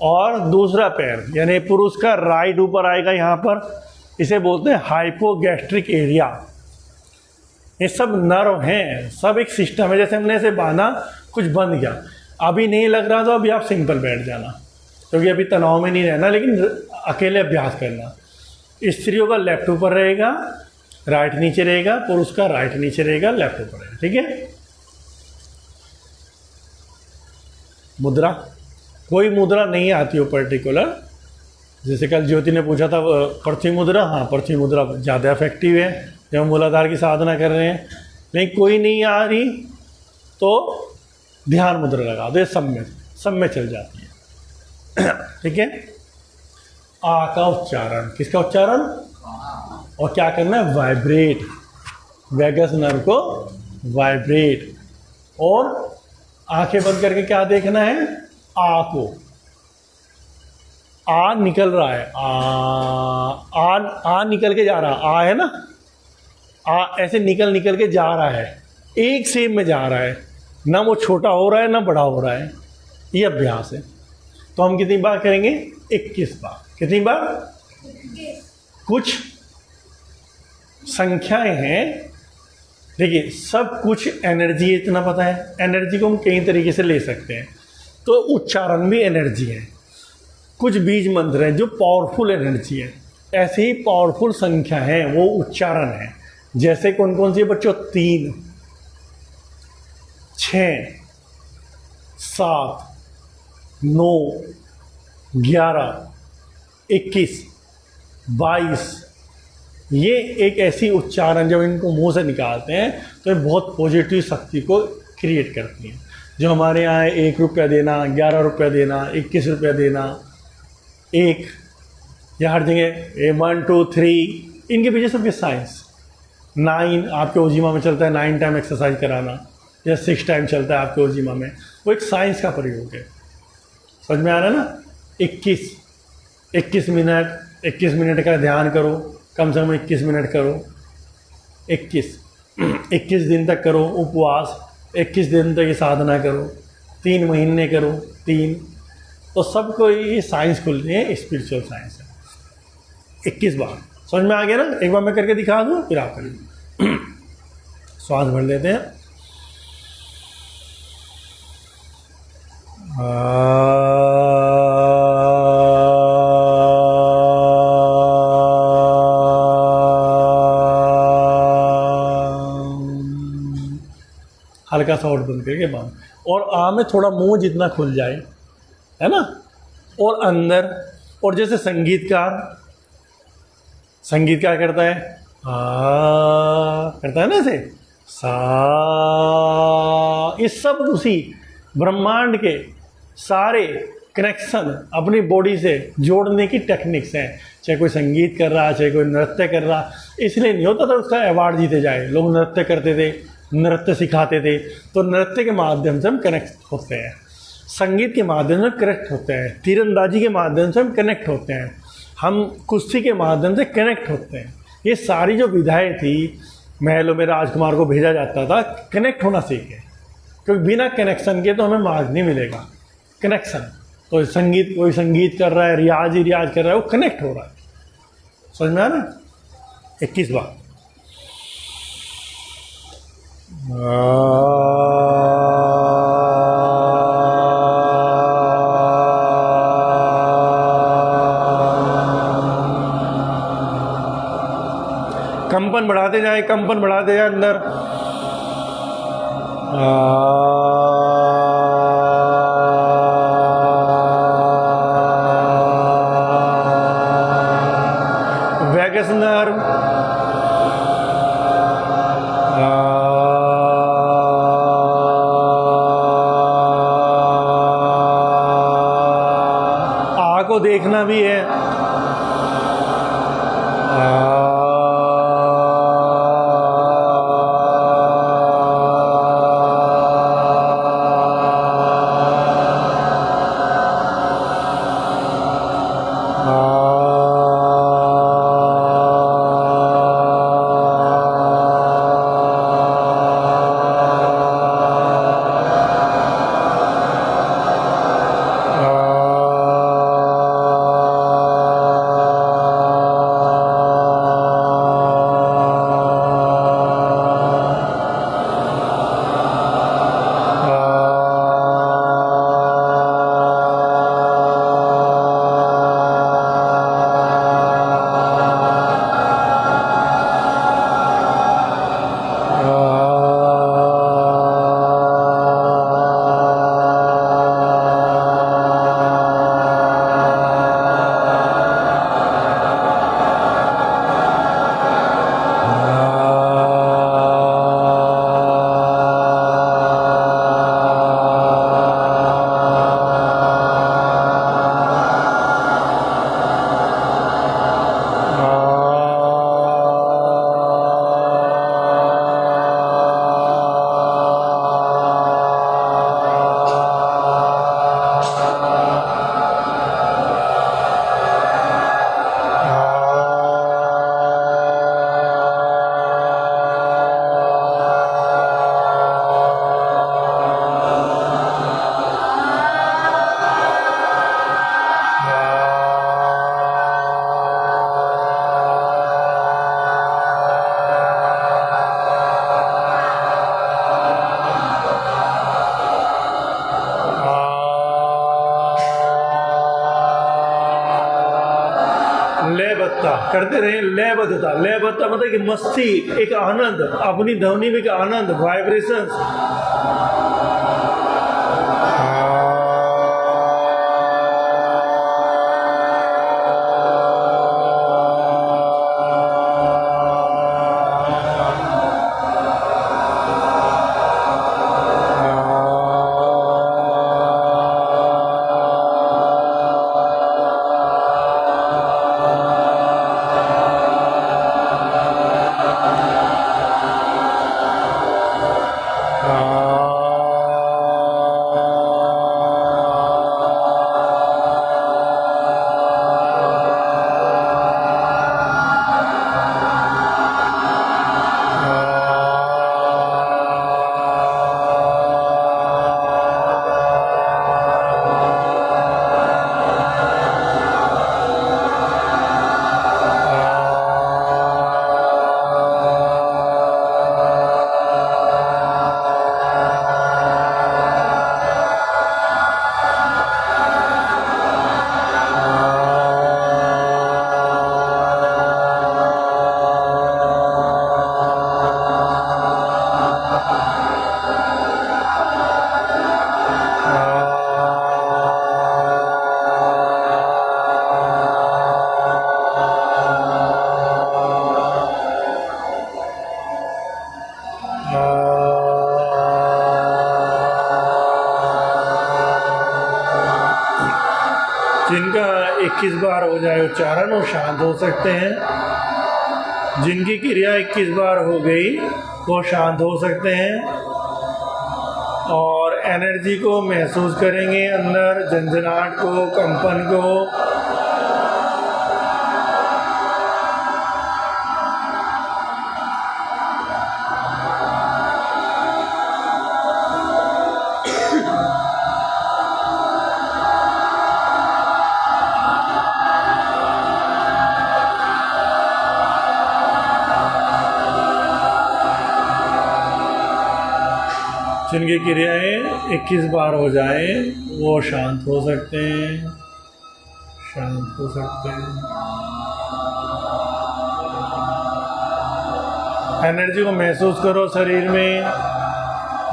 और दूसरा पैर यानी पुरुष का राइट ऊपर आएगा यहाँ पर, इसे बोलते हैं हाइपोगैस्ट्रिक एरिया। ये सब नर्व हैं, सब एक सिस्टम है। जैसे हमने इसे बांधा, कुछ बंद गया, अभी नहीं लग रहा तो अभी आप सिंपल बैठ जाना, क्योंकि अभी तनाव में नहीं रहना, लेकिन अकेले अभ्यास करना। स्त्रियों का लेफ्ट ऊपर रहेगा, राइट नीचे रहेगा, पुरुष का राइट नीचे रहेगा, लेफ्ट ऊपर रहेगा, ठीक है। मुद्रा, कोई मुद्रा नहीं आती हो पर्टिकुलर, जैसे कल ज्योति ने पूछा था पृथ्वी मुद्रा, हाँ पृथ्वी मुद्रा ज़्यादा इफेक्टिव है जब हम मूलाधार की साधना कर रहे हैं। लेकिन कोई नहीं आ रही तो ध्यान मुद्रा लगा दो, सब में चल जाती है, ठीक है। आ का उच्चारण, किसका उच्चारण, और क्या करना है, वाइब्रेट, वैगस नर्व को वाइब्रेट। और आंखें बंद करके क्या देखना है, आ को, आ निकल रहा है, आ निकल के जा रहा है, आ है ना, आ ऐसे निकल के जा रहा है, एक सेम में जा रहा है, ना वो छोटा हो रहा है ना बड़ा हो रहा है। ये अभ्यास है। तो हम कितनी बार करेंगे, 21 बार। कितनी बार, कुछ संख्याएं हैं, देखिए सब कुछ एनर्जी, इतना पता है। एनर्जी को हम कई तरीके से ले सकते हैं, तो उच्चारण भी एनर्जी है। कुछ बीज मंत्र हैं जो पावरफुल एनर्जी है, ऐसे ही पावरफुल संख्या है वो उच्चारण है। जैसे कौन कौन सी बच्चों, 3, 6, 7, 9, 11, 21, 22। ये एक ऐसी उच्चारण जब इनको मुंह से निकालते हैं तो ये बहुत पॉजिटिव शक्ति को क्रिएट करती हैं। जो हमारे यहाँ 1 रुपया देना, 11 रुपया देना, 21 रुपया देना, 1, या हर जगह 1, 2, 3, इनके पीछे सबके साइंस। 9 आपके ओजिमा में चलता है, 9 टाइम एक्सरसाइज कराना, या 6 टाइम चलता है आपके ओजिमा में, वो एक साइंस का प्रयोग है। समझ में आ रहा है ना। 21 मिनट का ध्यान करो, कम से कम 21 मिनट करो, 21 दिन तक करो उपवास, 21 दिन तक ये साधना करो, 3 महीने करो, 3, तो सबको ये साइंस खुल रही है, स्पिरिचुअल साइंस है। 21 बार समझ में आ गया ना? एक बार मैं करके दिखा दूँ, फिर आप करिए। श्वास भर लेते हैं। हल्का सा और बंद करके बंद, और में थोड़ा मुंह जितना खुल जाए, है ना? और अंदर, और जैसे संगीतकार करता है, करता है ना ऐसे, सा, ये सब उसी ब्रह्मांड के सारे कनेक्शन अपनी बॉडी से जोड़ने की टेक्निक्स हैं। चाहे कोई संगीत कर रहा, चाहे कोई नृत्य कर रहा, इसलिए नहीं होता था उसका अवार्ड जीते जाए। लोग नृत्य करते थे, नृत्य सिखाते थे, तो नृत्य के माध्यम से हम कनेक्ट होते हैं, संगीत के माध्यम से कनेक्ट होते हैं, तीरंदाजी के माध्यम से हम कनेक्ट होते हैं, हम कुश्ती के माध्यम से कनेक्ट होते हैं। ये सारी जो विधाएँ थी, महलों में राजकुमार को भेजा जाता था, कनेक्ट होना सीखे, क्योंकि बिना कनेक्शन के तो हमें मार्ग नहीं मिलेगा। कनेक्शन, तो संगीत, कोई संगीत कर रहा है, रियाज ही रियाज कर रहा है, वो कनेक्ट हो रहा है। समझ में आ रहा है? 21 बार। कंपन बढ़ाते जाए, कंपन बढ़ाते जाए अंदर। वैगस नर्व, आँख को देखना भी है। लयबद्धता करते रहे। लयबद्धता, लयबद्धता मतलब कि मस्ती, एक आनंद, अपनी ध्वनि में का आनंद, वाइब्रेशंस। जिनका 21 बार हो जाए उच्चारण वो शांत हो सकते हैं। जिनकी क्रिया 21 बार हो गई वो शांत हो सकते हैं और एनर्जी को महसूस करेंगे, अंदर झंझनाहट को, कंपन को। जिनकी क्रियाएं 21 बार हो जाए वो शांत हो सकते हैं, शांत हो सकते हैं। एनर्जी को महसूस करो, शरीर में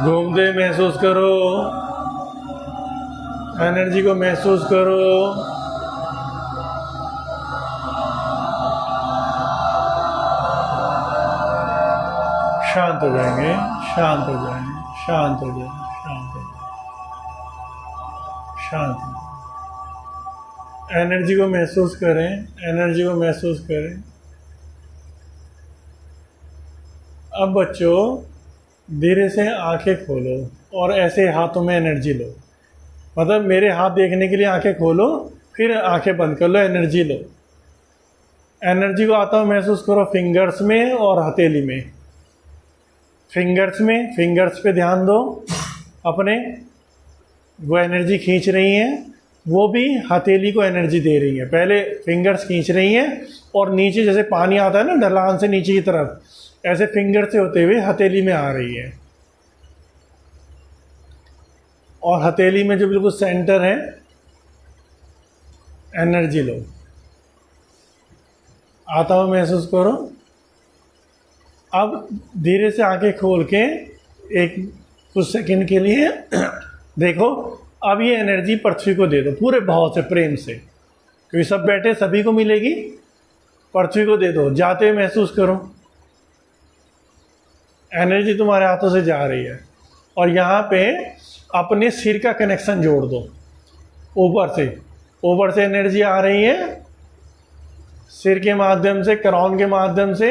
घूमते महसूस करो, एनर्जी को महसूस करो। शांत हो जाएंगे, शांत हो जाएंगे, शांत हो जाए, शांत हो जाए, शांत हो जाए। एनर्जी को महसूस करें, एनर्जी को महसूस करें। अब बच्चों धीरे से आंखें खोलो और ऐसे हाथों में एनर्जी लो। मतलब मेरे हाथ देखने के लिए आंखें खोलो, फिर आंखें बंद कर लो, एनर्जी लो। एनर्जी को आता हुआ महसूस करो फिंगर्स में और हथेली में। फिंगर्स में, फिंगर्स पे ध्यान दो अपने, वो एनर्जी खींच रही हैं, वो भी हथेली को एनर्जी दे रही है। पहले फिंगर्स खींच रही हैं और नीचे जैसे पानी आता है ना ढलान से नीचे की तरफ, ऐसे फिंगर से होते हुए हथेली में आ रही है। और हथेली में जो बिल्कुल सेंटर है, एनर्जी लो, आता हुआ महसूस करो। अब धीरे से आंखें खोल के एक कुछ सेकंड के लिए देखो। अब ये एनर्जी पृथ्वी को दे दो पूरे भाव से, प्रेम से, क्योंकि सब बैठे सभी को मिलेगी। पृथ्वी को दे दो, जाते हुए महसूस करो एनर्जी तुम्हारे हाथों से जा रही है। और यहाँ पे अपने सिर का कनेक्शन जोड़ दो, ऊपर से एनर्जी आ रही है सिर के माध्यम से, क्राउन के माध्यम से,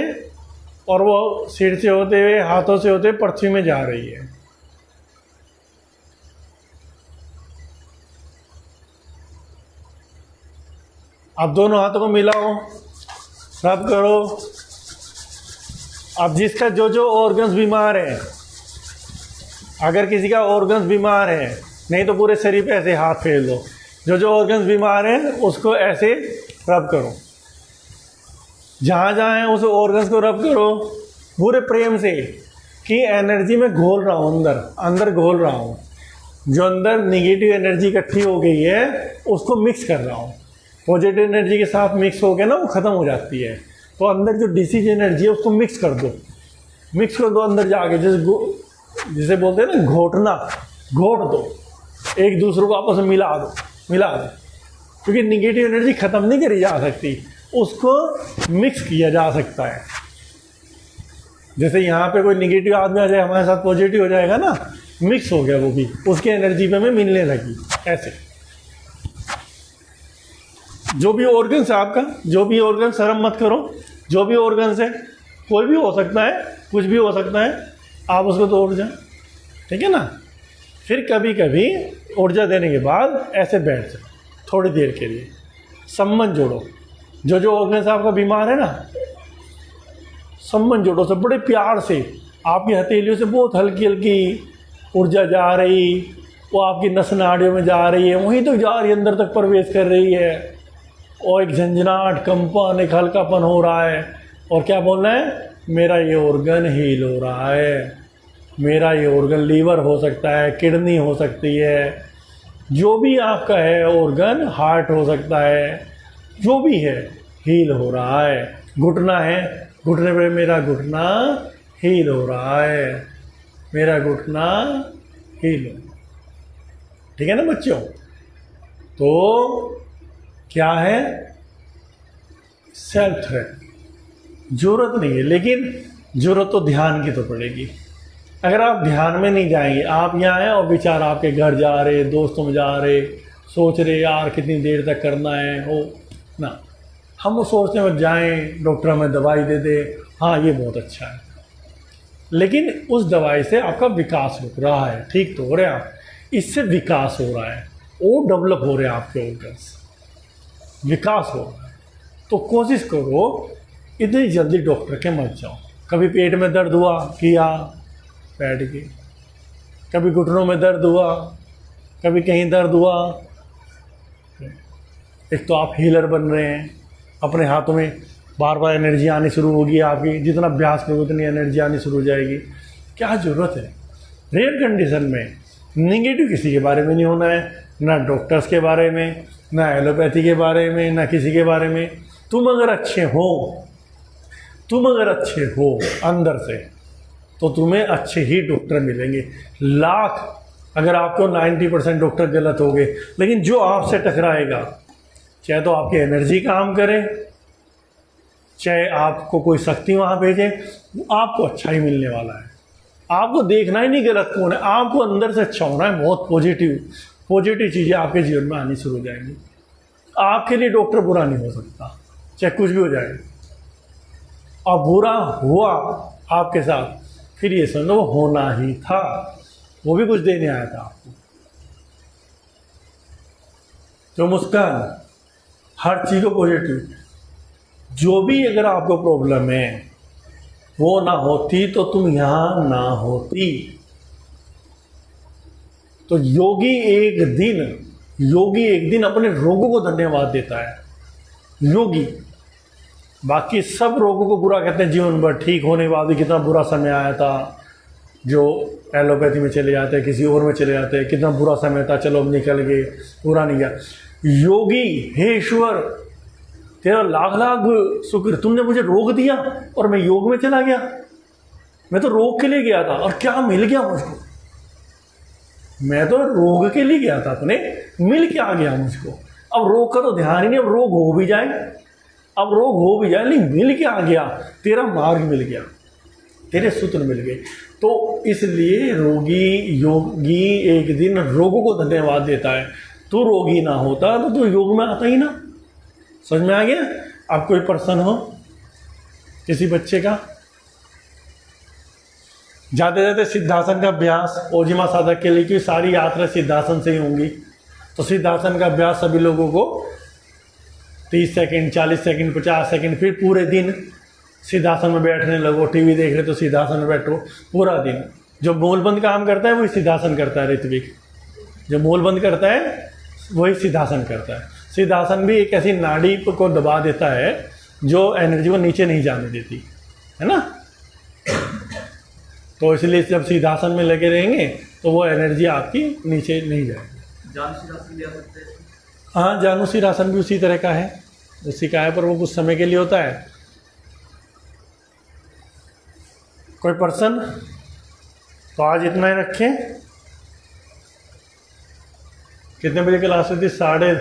और वो सिर से होते हुए, हाथों से होते हुए पृथ्वी में जा रही है। अब दोनों हाथों को मिलाओ, रब करो। अब जिसका जो जो ऑर्गन्स बीमार है, अगर किसी का ऑर्गन्स बीमार है, नहीं तो पूरे शरीर पे ऐसे हाथ फेर दो। जो जो ऑर्गन्स बीमार हैं उसको ऐसे रब करो, जहाँ जहाँ है उस ऑर्गन्स को रब करो पूरे प्रेम से, कि एनर्जी में घोल रहा हूँ, अंदर घोल रहा हूँ। जो अंदर निगेटिव एनर्जी इकट्ठी हो गई है उसको मिक्स कर रहा हूँ। पॉजिटिव एनर्जी के साथ मिक्स हो गया ना, वो ख़त्म हो जाती है। तो अंदर जो डिसीज एनर्जी है उसको मिक्स कर दो, मिक्स कर दो अंदर जाके। जिसे बोलते हैं ना घोटना, घोट दो, एक दूसरे को आपस में मिला दो। क्योंकि निगेटिव एनर्जी ख़त्म नहीं करी जा सकती, उसको मिक्स किया जा सकता है। जैसे यहाँ पे कोई निगेटिव आदमी आ जाए, हमारे साथ पॉजिटिव हो जाएगा ना, मिक्स हो गया वो भी, उसकी एनर्जी पे हमें मिलने लगी। ऐसे जो भी ऑर्गन है आपका, जो भी ऑर्गन, शर्म मत करो, जो भी ऑर्गन है, कोई भी हो सकता है, कुछ भी हो सकता है, आप उसको तो ऊर्जा, ठीक है ना। फिर कभी कभी ऊर्जा देने के बाद ऐसे बैठ जाओ थोड़ी देर के लिए, संबंध जोड़ो। जो जो ऑर्गन आपका बीमार है ना, संबंध जोड़ो सब बड़े प्यार से। आपकी हथेलियों से बहुत हल्की हल्की ऊर्जा जा रही, वो आपकी नस नाड़ियों में जा रही है, वहीं तक जा रही है, अंदर तक प्रवेश कर रही है। और एक झंझनाहट, कंपन, एक हल्कापन हो रहा है। और क्या बोलना है, मेरा ये ऑर्गन हील हो रहा है, मेरा ये ऑर्गन लीवर हो सकता है, किडनी हो सकती है, जो भी आपका है ऑर्गन, हार्ट हो सकता है, जो भी है हील हो रहा है। घुटना है, घुटने पे मेरा घुटना हील हो रहा है, मेरा घुटना हील हो, ठीक है ना बच्चों। तो क्या है, सेल्फ थ्रेट, जरूरत नहीं है, लेकिन जरूरत तो ध्यान की तो पड़ेगी। अगर आप ध्यान में नहीं जाएंगे, आप यहाँ हैं और विचार आपके घर जा रहे, दोस्तों में जा रहे, सोच रहे यार कितनी देर तक करना है वो ना, हम वो सोचते हैं जाएं डॉक्टर हमें दवाई दे दे, हाँ ये बहुत अच्छा है, लेकिन उस दवाई से आपका विकास रुक रहा है, ठीक तो हो रहे हैं आप, इससे विकास हो रहा है, वो डेवलप हो रहे हैं आपके ऑर्गन्स, विकास हो रहा है। तो कोशिश करो इतनी जल्दी डॉक्टर के मत जाओ। कभी पेट में दर्द हुआ किया बैठ के, कभी घुटनों में दर्द हुआ, कभी कहीं दर्द हुआ। एक तो आप हीलर बन रहे हैं, अपने हाथों में बार बार एनर्जी आनी शुरू होगी आपकी, जितना अभ्यास करोगे उतनी एनर्जी आनी शुरू हो जाएगी। क्या ज़रूरत है? रेयर कंडीशन में निगेटिव किसी के बारे में नहीं होना है, ना डॉक्टर्स के बारे में, ना एलोपैथी के बारे में, ना किसी के बारे में। तुम अगर अच्छे हो अंदर से तो तुम्हें अच्छे ही डॉक्टर मिलेंगे। लाख अगर आपको 90% डॉक्टर गलत हो गए, लेकिन जो आपसे टकराएगा, चाहे तो आपकी एनर्जी काम करे, चाहे आपको कोई शक्ति वहाँ भेजे, आपको अच्छा ही मिलने वाला है। आपको देखना ही नहीं गलत कौन है, आपको अंदर से अच्छा होना है। बहुत पॉजिटिव चीज़ें आपके जीवन में आनी शुरू हो जाएंगी। आपके लिए डॉक्टर बुरा नहीं हो सकता, चाहे कुछ भी हो जाए। और बुरा हुआ आपके साथ, फिर ये समझो वो होना ही था, वो भी कुछ देने आया था आपको। तो मुस्कान, हर चीज़ को पॉजिटिव, जो भी अगर आपको प्रॉब्लम है वो ना होती तो तुम यहाँ ना होती। तो योगी एक दिन अपने रोगों को धन्यवाद देता है। योगी बाकी सब रोगों को बुरा कहते हैं, जीवन भर ठीक होने के बाद भी कितना बुरा समय आया था, जो एलोपैथी में चले जाते हैं, किसी और में चले जाते हैं, कितना बुरा समय था, चलो अब निकल गए, पूरा नहीं गया। योगी, हे ईश्वर तेरा लाख लाख शुक्र, तुमने मुझे रोग दिया और मैं योग में चला गया। मैं तो रोग के लिए गया था और क्या मिल गया मुझको? मैं तो रोग के लिए गया था अपने, मिल क्या गया मुझको? अब रोग का तो ध्यान ही नहीं, अब रोग हो भी जाए, लेकिन मिल क्या गया? तेरा मार्ग मिल गया, तेरे सूत्र मिल गए। तो इसलिए योगी एक दिन रोगों को धन्यवाद देता है। तू रोगी ना होता तो तू योग में आता ही ना। समझ में आ गया? आप कोई पर्सन हो, किसी बच्चे का जाते सिद्धासन का अभ्यास ओजिमा साधक के लिए, कि सारी यात्रा सिद्धासन से ही होंगी, तो सिद्धासन का अभ्यास सभी लोगों को 30 सेकंड, 40 सेकंड, 50 सेकंड, फिर पूरे दिन सिद्धासन में बैठने लगो। टीवी देख रहे तो सिद्धासन में बैठो पूरा दिन। जो मूलबंद काम करता है वही सिद्धासन करता है। ऋत्विक जो मूलबंद करता है वही सिद्धासन करता है। सिद्धासन भी एक ऐसी नाड़ी को दबा देता है जो एनर्जी को नीचे नहीं जाने देती है ना। तो इसलिए जब सिद्धासन में लगे रहेंगे तो वो एनर्जी आपकी नीचे नहीं जाएगी। जानू लिया सकते हैं। हाँ, जानू सिरासन भी उसी तरह का है, उसी का है, पर वो कुछ समय के लिए होता है। कोई पर्सन, तो आज इतना ही रखें। कितने बजे क्लास हुई थी? 8:30